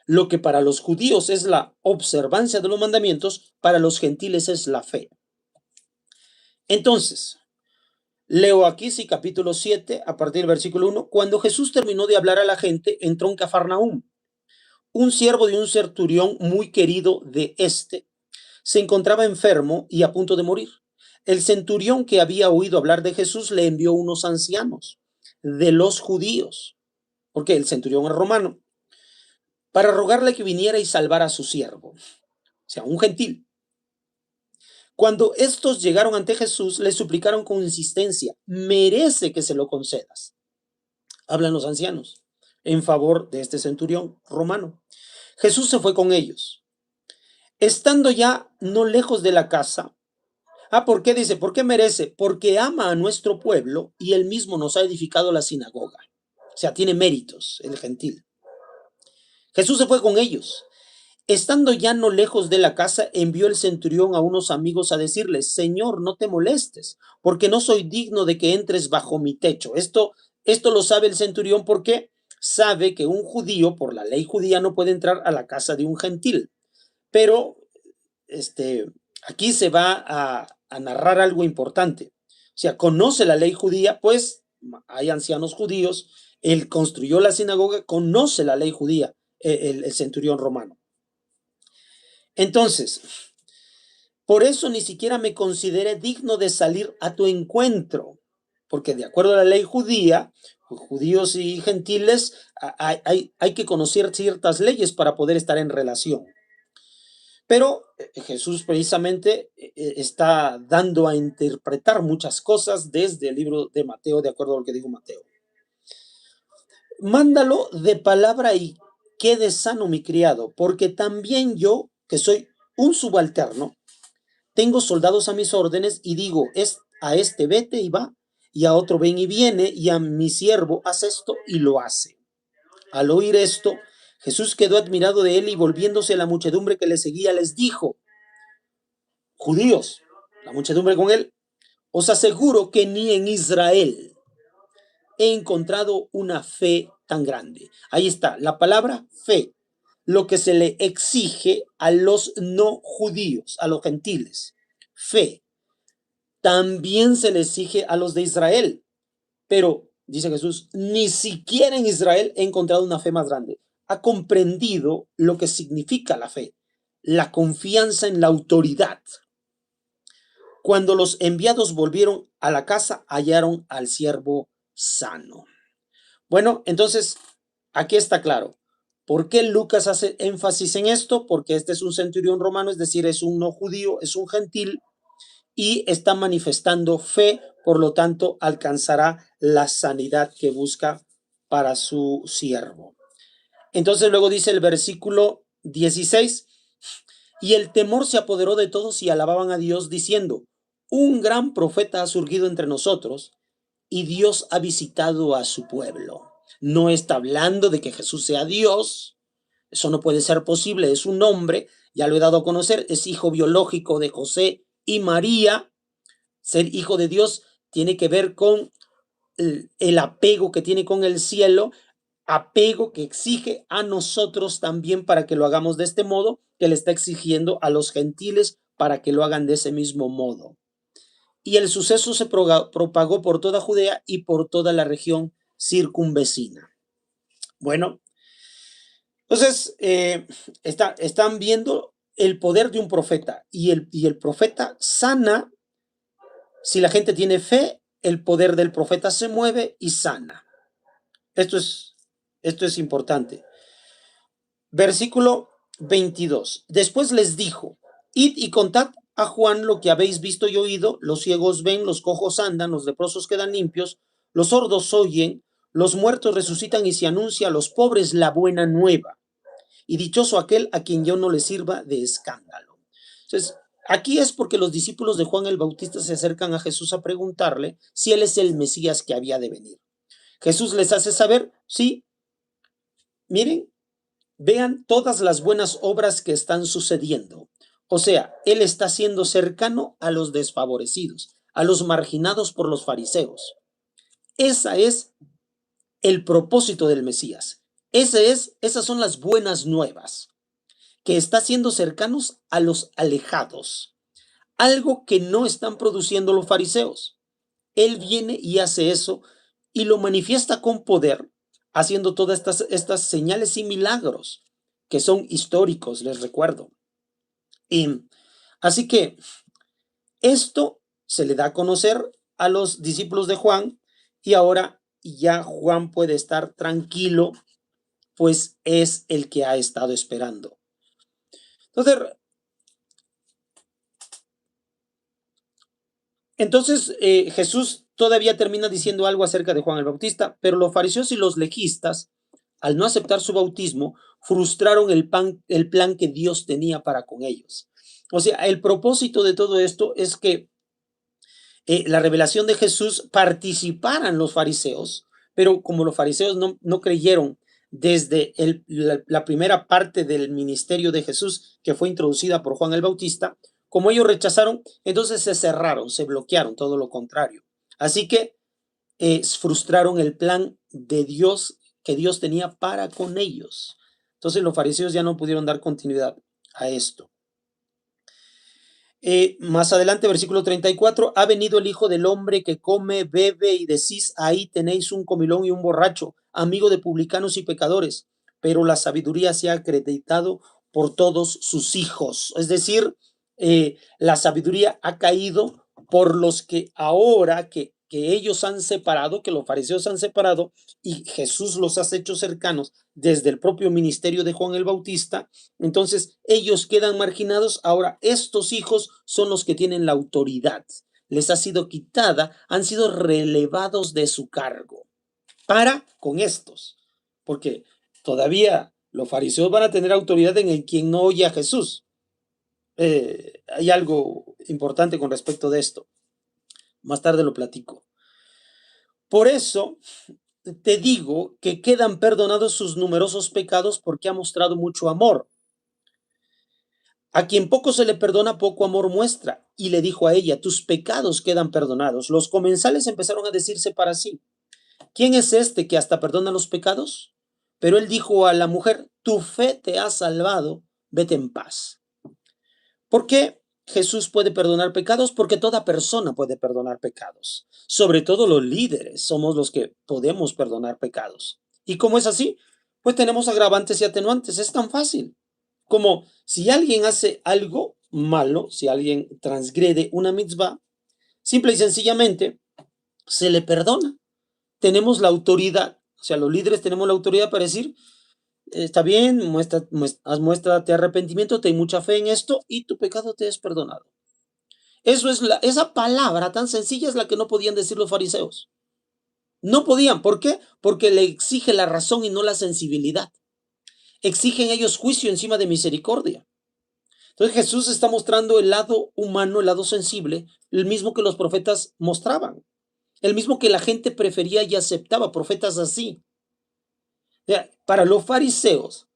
Lo que para los judíos es la observancia de los mandamientos, para los gentiles es la fe. Entonces, leo aquí, sí, capítulo 7, a partir del versículo 1. Cuando Jesús terminó de hablar a la gente, entró en Cafarnaúm. Un siervo de un centurión muy querido de se encontraba enfermo y a punto de morir. El centurión, que había oído hablar de Jesús, le envió unos ancianos de los judíos, porque el centurión es romano, para rogarle que viniera y salvara a su siervo, o sea, un gentil. Cuando estos llegaron ante Jesús, le suplicaron con insistencia: merece que se lo concedas. Hablan los ancianos en favor de este centurión romano. Jesús se fue con ellos. Estando ya no lejos de la casa. ¿Por qué dice? ¿Por qué merece? Porque ama a nuestro pueblo y él mismo nos ha edificado la sinagoga. O sea, tiene méritos el gentil. Jesús se fue con ellos. Estando ya no lejos de la casa, envió el centurión a unos amigos a decirles: Señor, no te molestes, porque no soy digno de que entres bajo mi techo. Esto lo sabe el centurión porque sabe que un judío, por la ley judía, no puede entrar a la casa de un gentil. Pero aquí se va a narrar algo importante. O sea, conoce la ley judía, pues hay ancianos judíos, él construyó la sinagoga, conoce la ley judía, el centurión romano. Entonces, por eso ni siquiera me consideré digno de salir a tu encuentro, porque de acuerdo a la ley judía, judíos y gentiles, hay que conocer ciertas leyes para poder estar en relación. Pero Jesús precisamente está dando a interpretar muchas cosas desde el libro de Mateo, de acuerdo a lo que dijo Mateo. Mándalo de palabra y quede sano mi criado, porque también yo, que soy un subalterno, tengo soldados a mis órdenes y digo, a este vete y va, y a otro ven y viene, y a mi siervo haz esto y lo hace. Al oír esto, Jesús quedó admirado de él y volviéndose a la muchedumbre que le seguía, les dijo, judíos, la muchedumbre con él, os aseguro que ni en Israel he encontrado una fe tan grande. Ahí está, la palabra fe, lo que se le exige a los no judíos, a los gentiles. Fe. También se le exige a los de Israel. Pero, dice Jesús, ni siquiera en Israel he encontrado una fe más grande. Ha comprendido lo que significa la fe, la confianza en la autoridad. Cuando los enviados volvieron a la casa, hallaron al siervo sano. Bueno, entonces, aquí está claro. ¿Por qué Lucas hace énfasis en esto? Porque este es un centurión romano, es decir, es un no judío, es un gentil, y está manifestando fe, por lo tanto, alcanzará la sanidad que busca para su siervo. Entonces, luego dice el versículo 16, y el temor se apoderó de todos y alababan a Dios diciendo, un gran profeta ha surgido entre nosotros y Dios ha visitado a su pueblo. No está hablando de que Jesús sea Dios, eso no puede ser posible, es un hombre, ya lo he dado a conocer, es hijo biológico de José y María. Ser hijo de Dios tiene que ver con el apego que tiene con el cielo, apego que exige a nosotros también para que lo hagamos de este modo, que le está exigiendo a los gentiles para que lo hagan de ese mismo modo. Y el suceso se propagó por toda Judea y por toda la región circunvecina. Bueno, entonces están viendo el poder de un profeta y el profeta sana. Si la gente tiene fe, el poder del profeta se mueve y sana. Esto es importante. Versículo 22. Después les dijo, id y contad a Juan lo que habéis visto y oído, los ciegos ven, los cojos andan, los leprosos quedan limpios, los sordos oyen, los muertos resucitan y se anuncia a los pobres la buena nueva. Y dichoso aquel a quien yo no le sirva de escándalo. Entonces, aquí es porque los discípulos de Juan el Bautista se acercan a Jesús a preguntarle si él es el Mesías que había de venir. Jesús les hace saber, sí, miren, vean todas las buenas obras que están sucediendo. O sea, él está siendo cercano a los desfavorecidos, a los marginados por los fariseos. Ese es el propósito del Mesías. Esas son las buenas nuevas, que está siendo cercanos a los alejados, algo que no están produciendo los fariseos. Él viene y hace eso y lo manifiesta con poder, haciendo todas estas señales y milagros que son históricos, les recuerdo. Y así que esto se le da a conocer a los discípulos de Juan y ahora ya Juan puede estar tranquilo, pues es el que ha estado esperando. Entonces Jesús todavía termina diciendo algo acerca de Juan el Bautista, pero los fariseos y los legistas, al no aceptar su bautismo, frustraron el plan que Dios tenía para con ellos. O sea, el propósito de todo esto es que la revelación de Jesús participaran los fariseos, pero como los fariseos no creyeron desde la primera parte del ministerio de Jesús que fue introducida por Juan el Bautista, como ellos rechazaron, entonces se cerraron, se bloquearon, todo lo contrario. Así que frustraron el plan de Dios que Dios tenía para con ellos. Entonces los fariseos ya no pudieron dar continuidad a esto. Más adelante, versículo 34, ha venido el Hijo del Hombre que come, bebe y decís, ahí tenéis un comilón y un borracho, amigo de publicanos y pecadores, pero la sabiduría se ha acreditado por todos sus hijos. Es decir, la sabiduría ha caído por los que ahora que que ellos han separado, que los fariseos han separado, y Jesús los ha hecho cercanos desde el propio ministerio de Juan el Bautista, entonces ellos quedan marginados. Ahora estos hijos son los que tienen la autoridad. Les ha sido quitada, han sido relevados de su cargo. Para con estos, porque todavía los fariseos van a tener autoridad en el quien no oye a Jesús. Hay algo importante con respecto de esto. Más tarde lo platico. Por eso te digo que quedan perdonados sus numerosos pecados porque ha mostrado mucho amor. A quien poco se le perdona, poco amor muestra. Y le dijo a ella, tus pecados quedan perdonados. Los comensales empezaron a decirse para sí, ¿quién es este que hasta perdona los pecados? Pero él dijo a la mujer, tu fe te ha salvado, vete en paz. ¿Por qué Jesús puede perdonar pecados? Porque toda persona puede perdonar pecados. Sobre todo los líderes somos los que podemos perdonar pecados. ¿Y cómo es así? Pues tenemos agravantes y atenuantes. Es tan fácil como si alguien hace algo malo, si alguien transgrede una mitzvah, simple y sencillamente se le perdona. Tenemos la autoridad, o sea, los líderes tenemos la autoridad para decir, está bien, muéstrate arrepentimiento, ten mucha fe en esto y tu pecado te es perdonado. Esa palabra tan sencilla es la que no podían decir los fariseos. No podían, ¿por qué? Porque le exige la razón y no la sensibilidad. Exigen ellos juicio encima de misericordia. Entonces Jesús está mostrando el lado humano, el lado sensible, el mismo que los profetas mostraban, el mismo que la gente prefería y aceptaba, profetas así. Para los fariseos,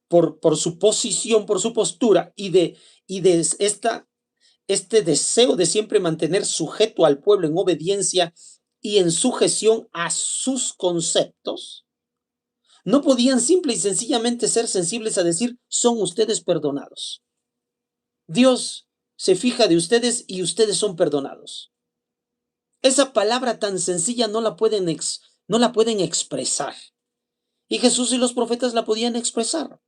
por su posición, por su postura y de este deseo de siempre mantener sujeto al pueblo en obediencia y en sujeción a sus conceptos, no podían simple y sencillamente ser sensibles a decir, son ustedes perdonados. Dios se fija de ustedes y ustedes son perdonados. Esa palabra tan sencilla no la pueden expresar. Y Jesús y los profetas la podían expresar.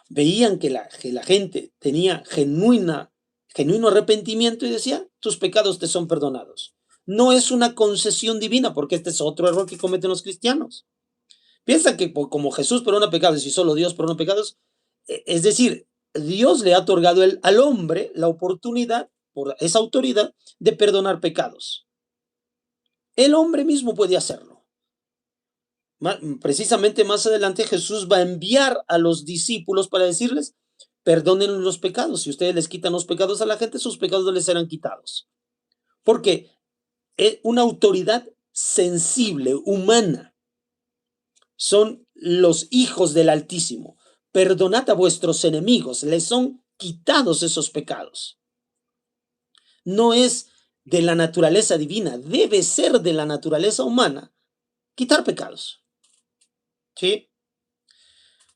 Veían que la gente tenía genuino arrepentimiento y decía, tus pecados te son perdonados. No es una concesión divina, porque este es otro error que cometen los cristianos. Piensan que como Jesús perdona pecados y solo Dios perdona pecados, es decir, Dios le ha otorgado al hombre la oportunidad, por esa autoridad, de perdonar pecados. El hombre mismo puede hacerlo. Precisamente más adelante Jesús va a enviar a los discípulos para decirles, perdonen los pecados. Si ustedes les quitan los pecados a la gente, sus pecados les serán quitados. Porque es una autoridad sensible, humana. Son los hijos del Altísimo. Perdonad a vuestros enemigos, les son quitados esos pecados. No es de la naturaleza divina, debe ser de la naturaleza humana quitar pecados. ¿Sí?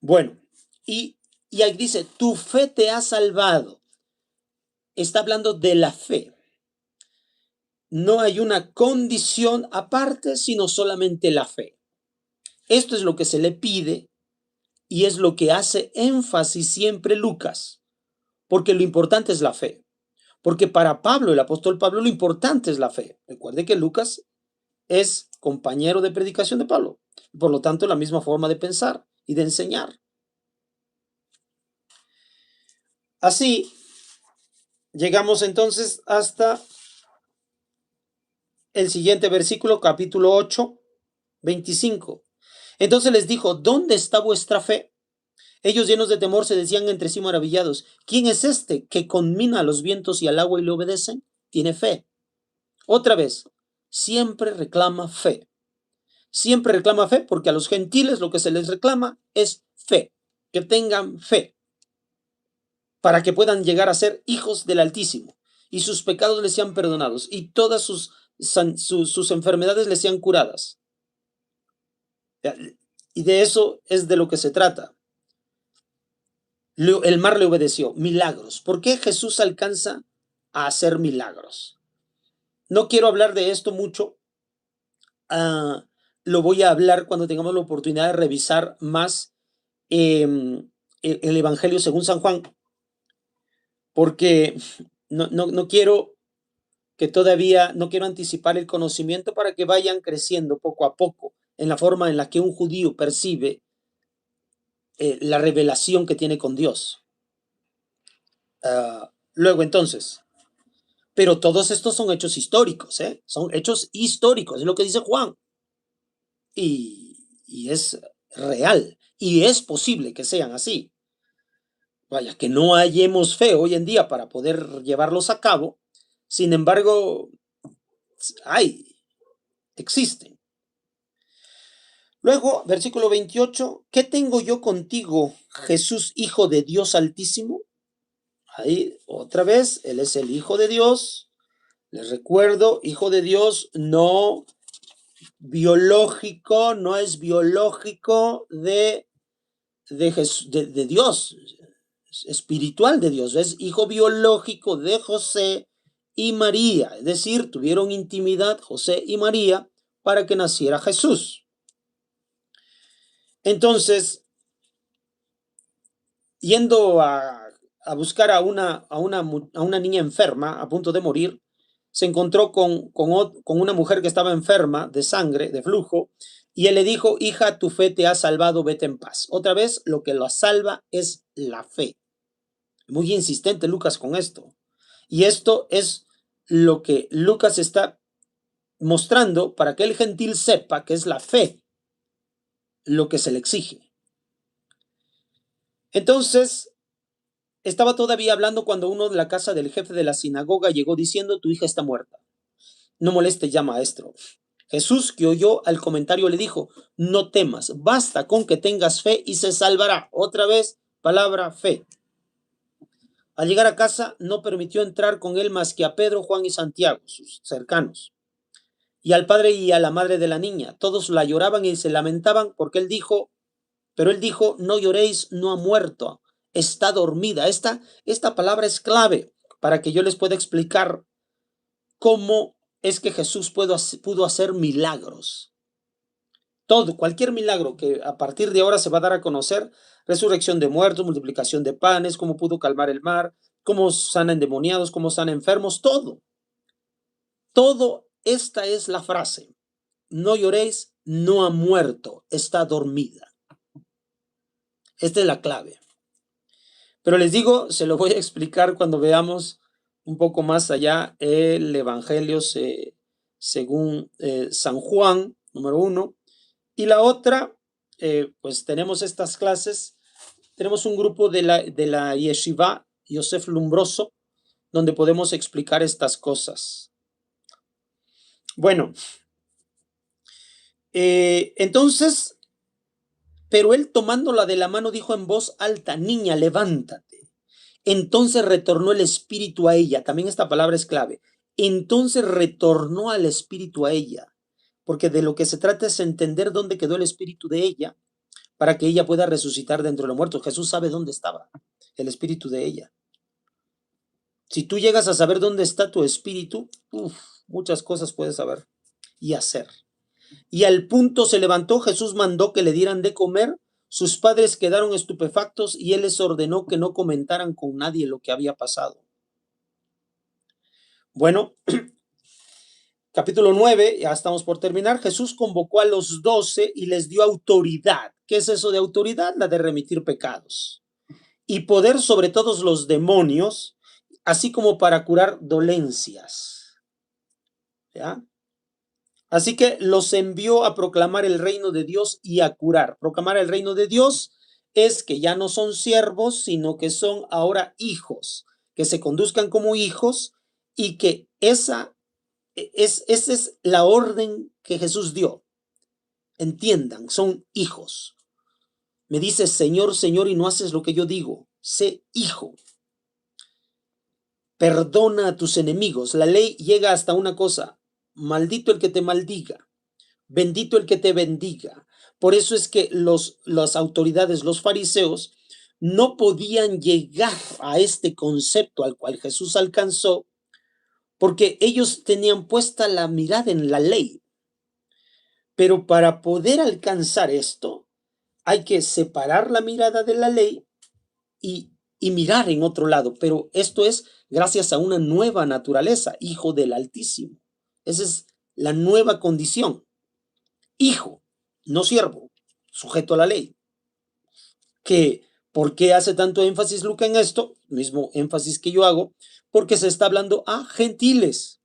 Bueno, y ahí dice, tu fe te ha salvado. Está hablando de la fe. No hay una condición aparte, sino solamente la fe. Esto es lo que se le pide y es lo que hace énfasis siempre Lucas, porque lo importante es la fe. Porque para Pablo, el apóstol Pablo, lo importante es la fe. Recuerde que Lucas es compañero de predicación de Pablo, por lo tanto, la misma forma de pensar y de enseñar. Así, llegamos entonces hasta el siguiente versículo, capítulo 8, 25. Entonces les dijo, ¿dónde está vuestra fe? Ellos llenos de temor se decían entre sí maravillados, ¿quién es este que conmina a los vientos y al agua y le obedecen? Tiene fe. Otra vez, siempre reclama fe. Siempre reclama fe porque a los gentiles lo que se les reclama es fe, que tengan fe para que puedan llegar a ser hijos del Altísimo y sus pecados les sean perdonados y todas sus enfermedades les sean curadas. Y de eso es de lo que se trata. El mar le obedeció. Milagros. ¿Por qué Jesús alcanza a hacer milagros? No quiero hablar de esto mucho. Lo voy a hablar cuando tengamos la oportunidad de revisar más el Evangelio según San Juan, porque no quiero que todavía no quiero anticipar el conocimiento para que vayan creciendo poco a poco en la forma en la que un judío percibe la revelación que tiene con Dios. Luego entonces, pero todos estos son hechos históricos, son hechos históricos, es lo que dice Juan. Y es real, y es posible que sean así. Vaya, que no hallemos fe hoy en día para poder llevarlos a cabo, sin embargo, existen. Luego, versículo 28, ¿qué tengo yo contigo, Jesús, Hijo de Dios Altísimo? Ahí, otra vez, Él es el Hijo de Dios. Les recuerdo, Hijo de Dios, no biológico, no es biológico de Dios, espiritual de Dios, es hijo biológico de José y María, es decir, tuvieron intimidad José y María para que naciera Jesús. Entonces, yendo a buscar a una niña enferma a punto de morir, se encontró con una mujer que estaba enferma de sangre, de flujo, y él le dijo, hija, tu fe te ha salvado, vete en paz. Otra vez, lo que la salva es la fe. Muy insistente Lucas con esto. Y esto es lo que Lucas está mostrando para que el gentil sepa que es la fe lo que se le exige. Entonces, estaba todavía hablando cuando uno de la casa del jefe de la sinagoga llegó diciendo, tu hija está muerta. No moleste ya, maestro. Jesús, que oyó al comentario, le dijo, no temas, basta con que tengas fe y se salvará. Otra vez, palabra fe. Al llegar a casa, no permitió entrar con él más que a Pedro, Juan y Santiago, sus cercanos, y al padre y a la madre de la niña. Todos la lloraban y se lamentaban porque él dijo, no lloréis, no ha muerto, está dormida. Esta palabra es clave para que yo les pueda explicar cómo es que Jesús pudo hacer milagros. Cualquier milagro que a partir de ahora se va a dar a conocer, resurrección de muertos, multiplicación de panes, cómo pudo calmar el mar, cómo sana endemoniados, cómo sana enfermos, todo. Esta es la frase. No lloréis, no ha muerto, está dormida. Esta es la clave. Pero les digo, se lo voy a explicar cuando veamos un poco más allá el Evangelio según San Juan, número 1. Y la otra, pues tenemos estas clases, tenemos un grupo de la Yeshiva, Yosef Lumbroso, donde podemos explicar estas cosas. Bueno, entonces, pero él tomándola de la mano dijo en voz alta, niña, levántate. Entonces retornó el espíritu a ella. También esta palabra es clave. Entonces retornó al espíritu a ella. Porque de lo que se trata es entender dónde quedó el espíritu de ella para que ella pueda resucitar de entre los muertos. Jesús sabe dónde estaba el espíritu de ella. Si tú llegas a saber dónde está tu espíritu, muchas cosas puedes saber y hacer. Y al punto se levantó, Jesús mandó que le dieran de comer. Sus padres quedaron estupefactos y él les ordenó que no comentaran con nadie lo que había pasado. Bueno, capítulo 9, ya estamos por terminar. Jesús convocó a los 12 y les dio autoridad. ¿Qué es eso de autoridad? La de remitir pecados. Y poder sobre todos los demonios, así como para curar dolencias. ¿Ya? Así que los envió a proclamar el reino de Dios y a curar. Proclamar el reino de Dios es que ya no son siervos, sino que son ahora hijos, que se conduzcan como hijos y que esa es la orden que Jesús dio. Entiendan, son hijos. Me dices, Señor, Señor, y no haces lo que yo digo. Sé hijo. Perdona a tus enemigos. La ley llega hasta una cosa. Maldito el que te maldiga. Bendito el que te bendiga. Por eso es que las autoridades, los fariseos, no podían llegar a este concepto al cual Jesús alcanzó, porque ellos tenían puesta la mirada en la ley. Pero para poder alcanzar esto, hay que separar la mirada de la ley y y mirar en otro lado, pero esto es gracias a una nueva naturaleza, hijo del Altísimo. Esa es la nueva condición. Hijo, no siervo, sujeto a la ley. ¿Por qué hace tanto énfasis Lucas en esto? Mismo énfasis que yo hago, porque se está hablando a gentiles.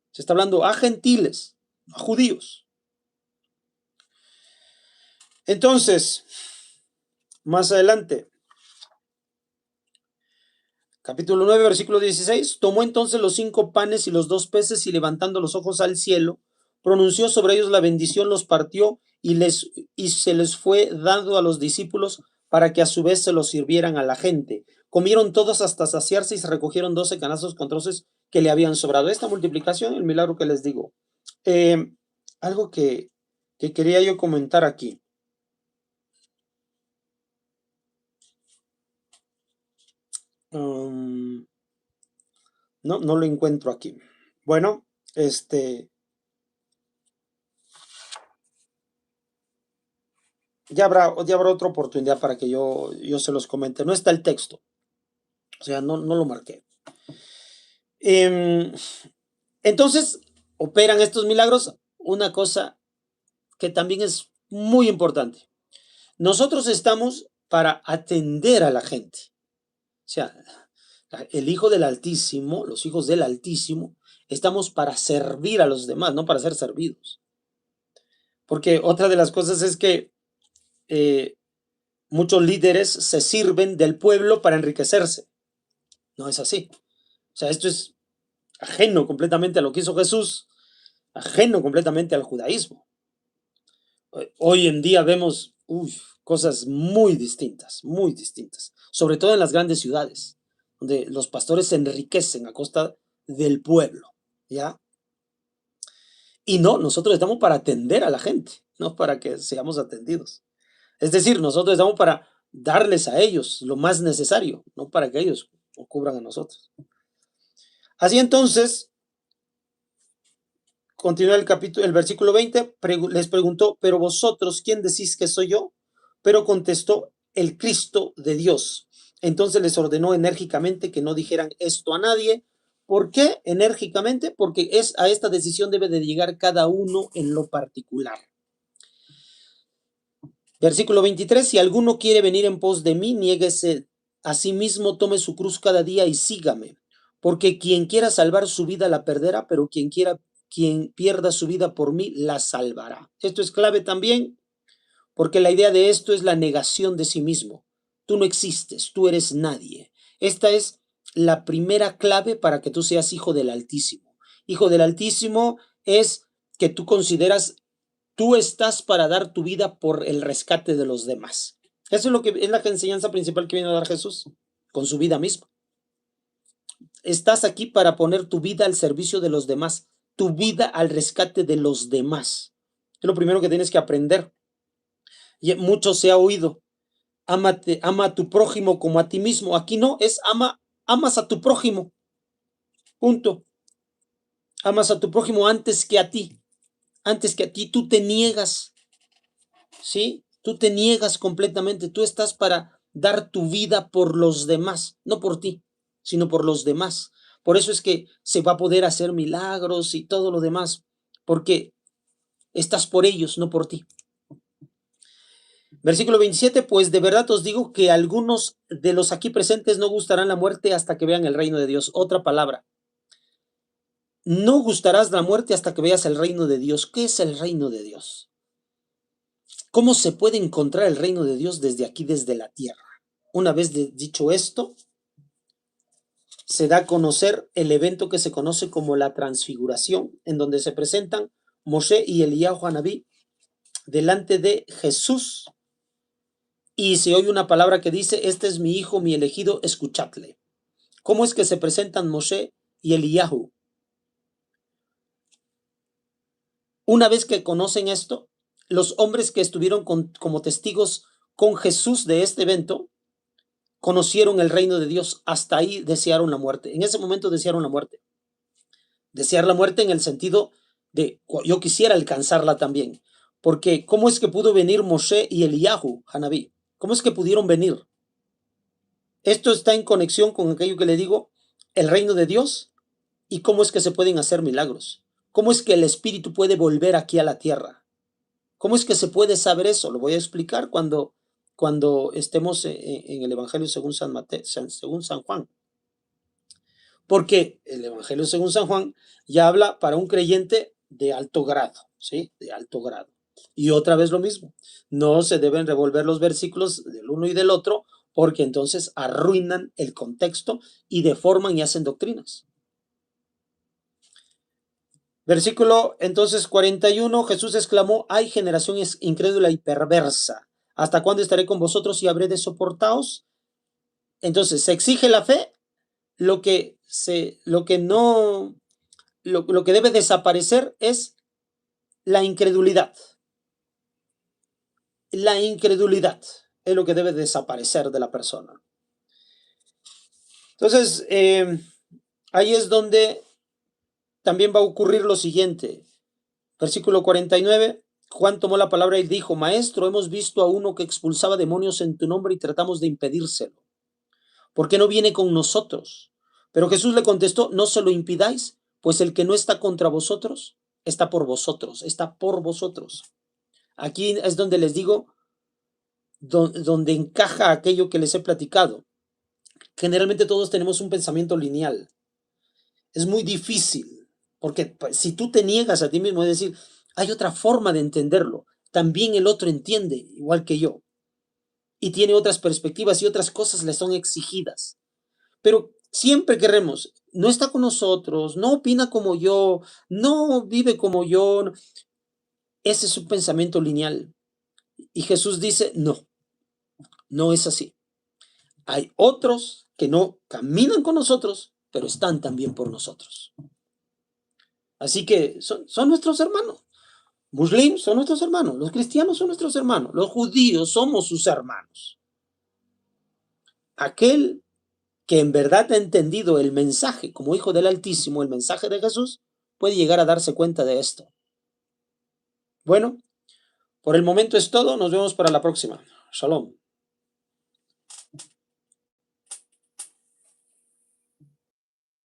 Se está hablando a gentiles, a judíos. Entonces, más adelante, capítulo 9, versículo 16, tomó entonces los 5 panes y los 2 peces y levantando los ojos al cielo, pronunció sobre ellos la bendición, los partió y se les fue dado a los discípulos para que a su vez se los sirvieran a la gente. Comieron todos hasta saciarse y se recogieron 12 canastos con troces que le habían sobrado. Esta multiplicación, el milagro que les digo. Algo que quería yo comentar aquí. No lo encuentro aquí. Bueno, ya habrá otra oportunidad para que yo se los comente. No está el texto. O sea, no lo marqué. Entonces, operan estos milagros. Una cosa que también es muy importante. Nosotros estamos para atender a la gente. O sea, el Hijo del Altísimo, los hijos del Altísimo, estamos para servir a los demás, no para ser servidos. Porque otra de las cosas es que muchos líderes se sirven del pueblo para enriquecerse. No es así. O sea, esto es ajeno completamente a lo que hizo Jesús, ajeno completamente al judaísmo. Hoy en día vemos cosas muy distintas, sobre todo en las grandes ciudades, donde los pastores se enriquecen a costa del pueblo, ¿ya? Y no, nosotros estamos para atender a la gente, no para que seamos atendidos. Es decir, nosotros estamos para darles a ellos lo más necesario, no para que ellos cubran a nosotros. Así entonces, continúa el versículo 20, les preguntó, pero vosotros, ¿quién decís que soy yo? Pero contestó, el Cristo de Dios. Entonces les ordenó enérgicamente que no dijeran esto a nadie. ¿Por qué enérgicamente? Porque a esta decisión debe de llegar cada uno en lo particular. Versículo 23, si alguno quiere venir en pos de mí, niéguese a sí mismo, tome su cruz cada día y sígame. Porque quien quiera salvar su vida la perderá, pero quien pierda su vida por mí la salvará. Esto es clave también, porque la idea de esto es la negación de sí mismo. Tú no existes, tú eres nadie. Esta es la primera clave para que tú seas hijo del Altísimo. Hijo del Altísimo es que tú consideras, tú estás para dar tu vida por el rescate de los demás. Eso es lo que es la enseñanza principal que viene a dar Jesús con su vida misma. Estás aquí para poner tu vida al servicio de los demás, tu vida al rescate de los demás. Es lo primero que tienes que aprender. Y mucho se ha oído. Ama a tu prójimo como a ti mismo. Aquí no, es amas a tu prójimo. Punto. Amas a tu prójimo antes que a ti. Antes que a ti, tú te niegas. ¿Sí? Tú te niegas completamente. Tú estás para dar tu vida por los demás, no por ti, sino por los demás. Por eso es que se va a poder hacer milagros y todo lo demás, porque estás por ellos, no por ti. Versículo 27, pues de verdad os digo que algunos de los aquí presentes no gustarán la muerte hasta que vean el reino de Dios. Otra palabra. No gustarás la muerte hasta que veas el reino de Dios. ¿Qué es el reino de Dios? ¿Cómo se puede encontrar el reino de Dios desde aquí, desde la tierra? Una vez dicho esto, se da a conocer el evento que se conoce como la transfiguración, en donde se presentan Moshe y Eliyahu Hanabí delante de Jesús y se oye una palabra que dice, este es mi hijo, mi elegido, escuchadle. ¿Cómo es que se presentan Moshe y Eliyahu? Una vez que conocen esto, los hombres que estuvieron como testigos con Jesús de este evento, conocieron el reino de Dios. Hasta ahí desearon la muerte. En ese momento desearon la muerte. Desear la muerte en el sentido de yo quisiera alcanzarla también. Porque ¿cómo es que pudo venir Moshe y Eliyahu, Hanabí? ¿Cómo es que pudieron venir? Esto está en conexión con aquello que le digo, el reino de Dios y cómo es que se pueden hacer milagros. ¿Cómo es que el Espíritu puede volver aquí a la tierra? ¿Cómo es que se puede saber eso? Lo voy a explicar cuando estemos en el Evangelio según San Mateo, según San Juan. Porque el Evangelio según San Juan ya habla para un creyente de alto grado, ¿sí? De alto grado. Y otra vez lo mismo, no se deben revolver los versículos del uno y del otro, porque entonces arruinan el contexto y deforman y hacen doctrinas. Versículo entonces 41, Jesús exclamó, ay generación incrédula y perversa, ¿hasta cuándo estaré con vosotros y habré de soportaros? Entonces, se exige la fe, lo que no, lo que debe desaparecer es la incredulidad. La incredulidad es lo que debe desaparecer de la persona. Entonces, ahí es donde también va a ocurrir lo siguiente. Versículo 49, Juan tomó la palabra y dijo, Maestro, hemos visto a uno que expulsaba demonios en tu nombre y tratamos de impedírselo. ¿Por qué no viene con nosotros? Pero Jesús le contestó, no se lo impidáis, pues el que no está contra vosotros, está por vosotros, está por vosotros. Aquí es donde les digo, donde encaja aquello que les he platicado. Generalmente todos tenemos un pensamiento lineal. Es muy difícil, porque pues, si tú te niegas a ti mismo, es decir, hay otra forma de entenderlo. También el otro entiende, igual que yo, y tiene otras perspectivas y otras cosas le son exigidas. Pero siempre queremos, no está con nosotros, no opina como yo, no vive como yo. Ese es un pensamiento lineal. Y Jesús dice, no, no es así. Hay otros que no caminan con nosotros, pero están también por nosotros. Así que son nuestros hermanos. Muslims son nuestros hermanos, los cristianos son nuestros hermanos, los judíos somos sus hermanos. Aquel que en verdad ha entendido el mensaje como hijo del Altísimo, el mensaje de Jesús, puede llegar a darse cuenta de esto. Bueno, por el momento es todo, nos vemos para la próxima. Shalom.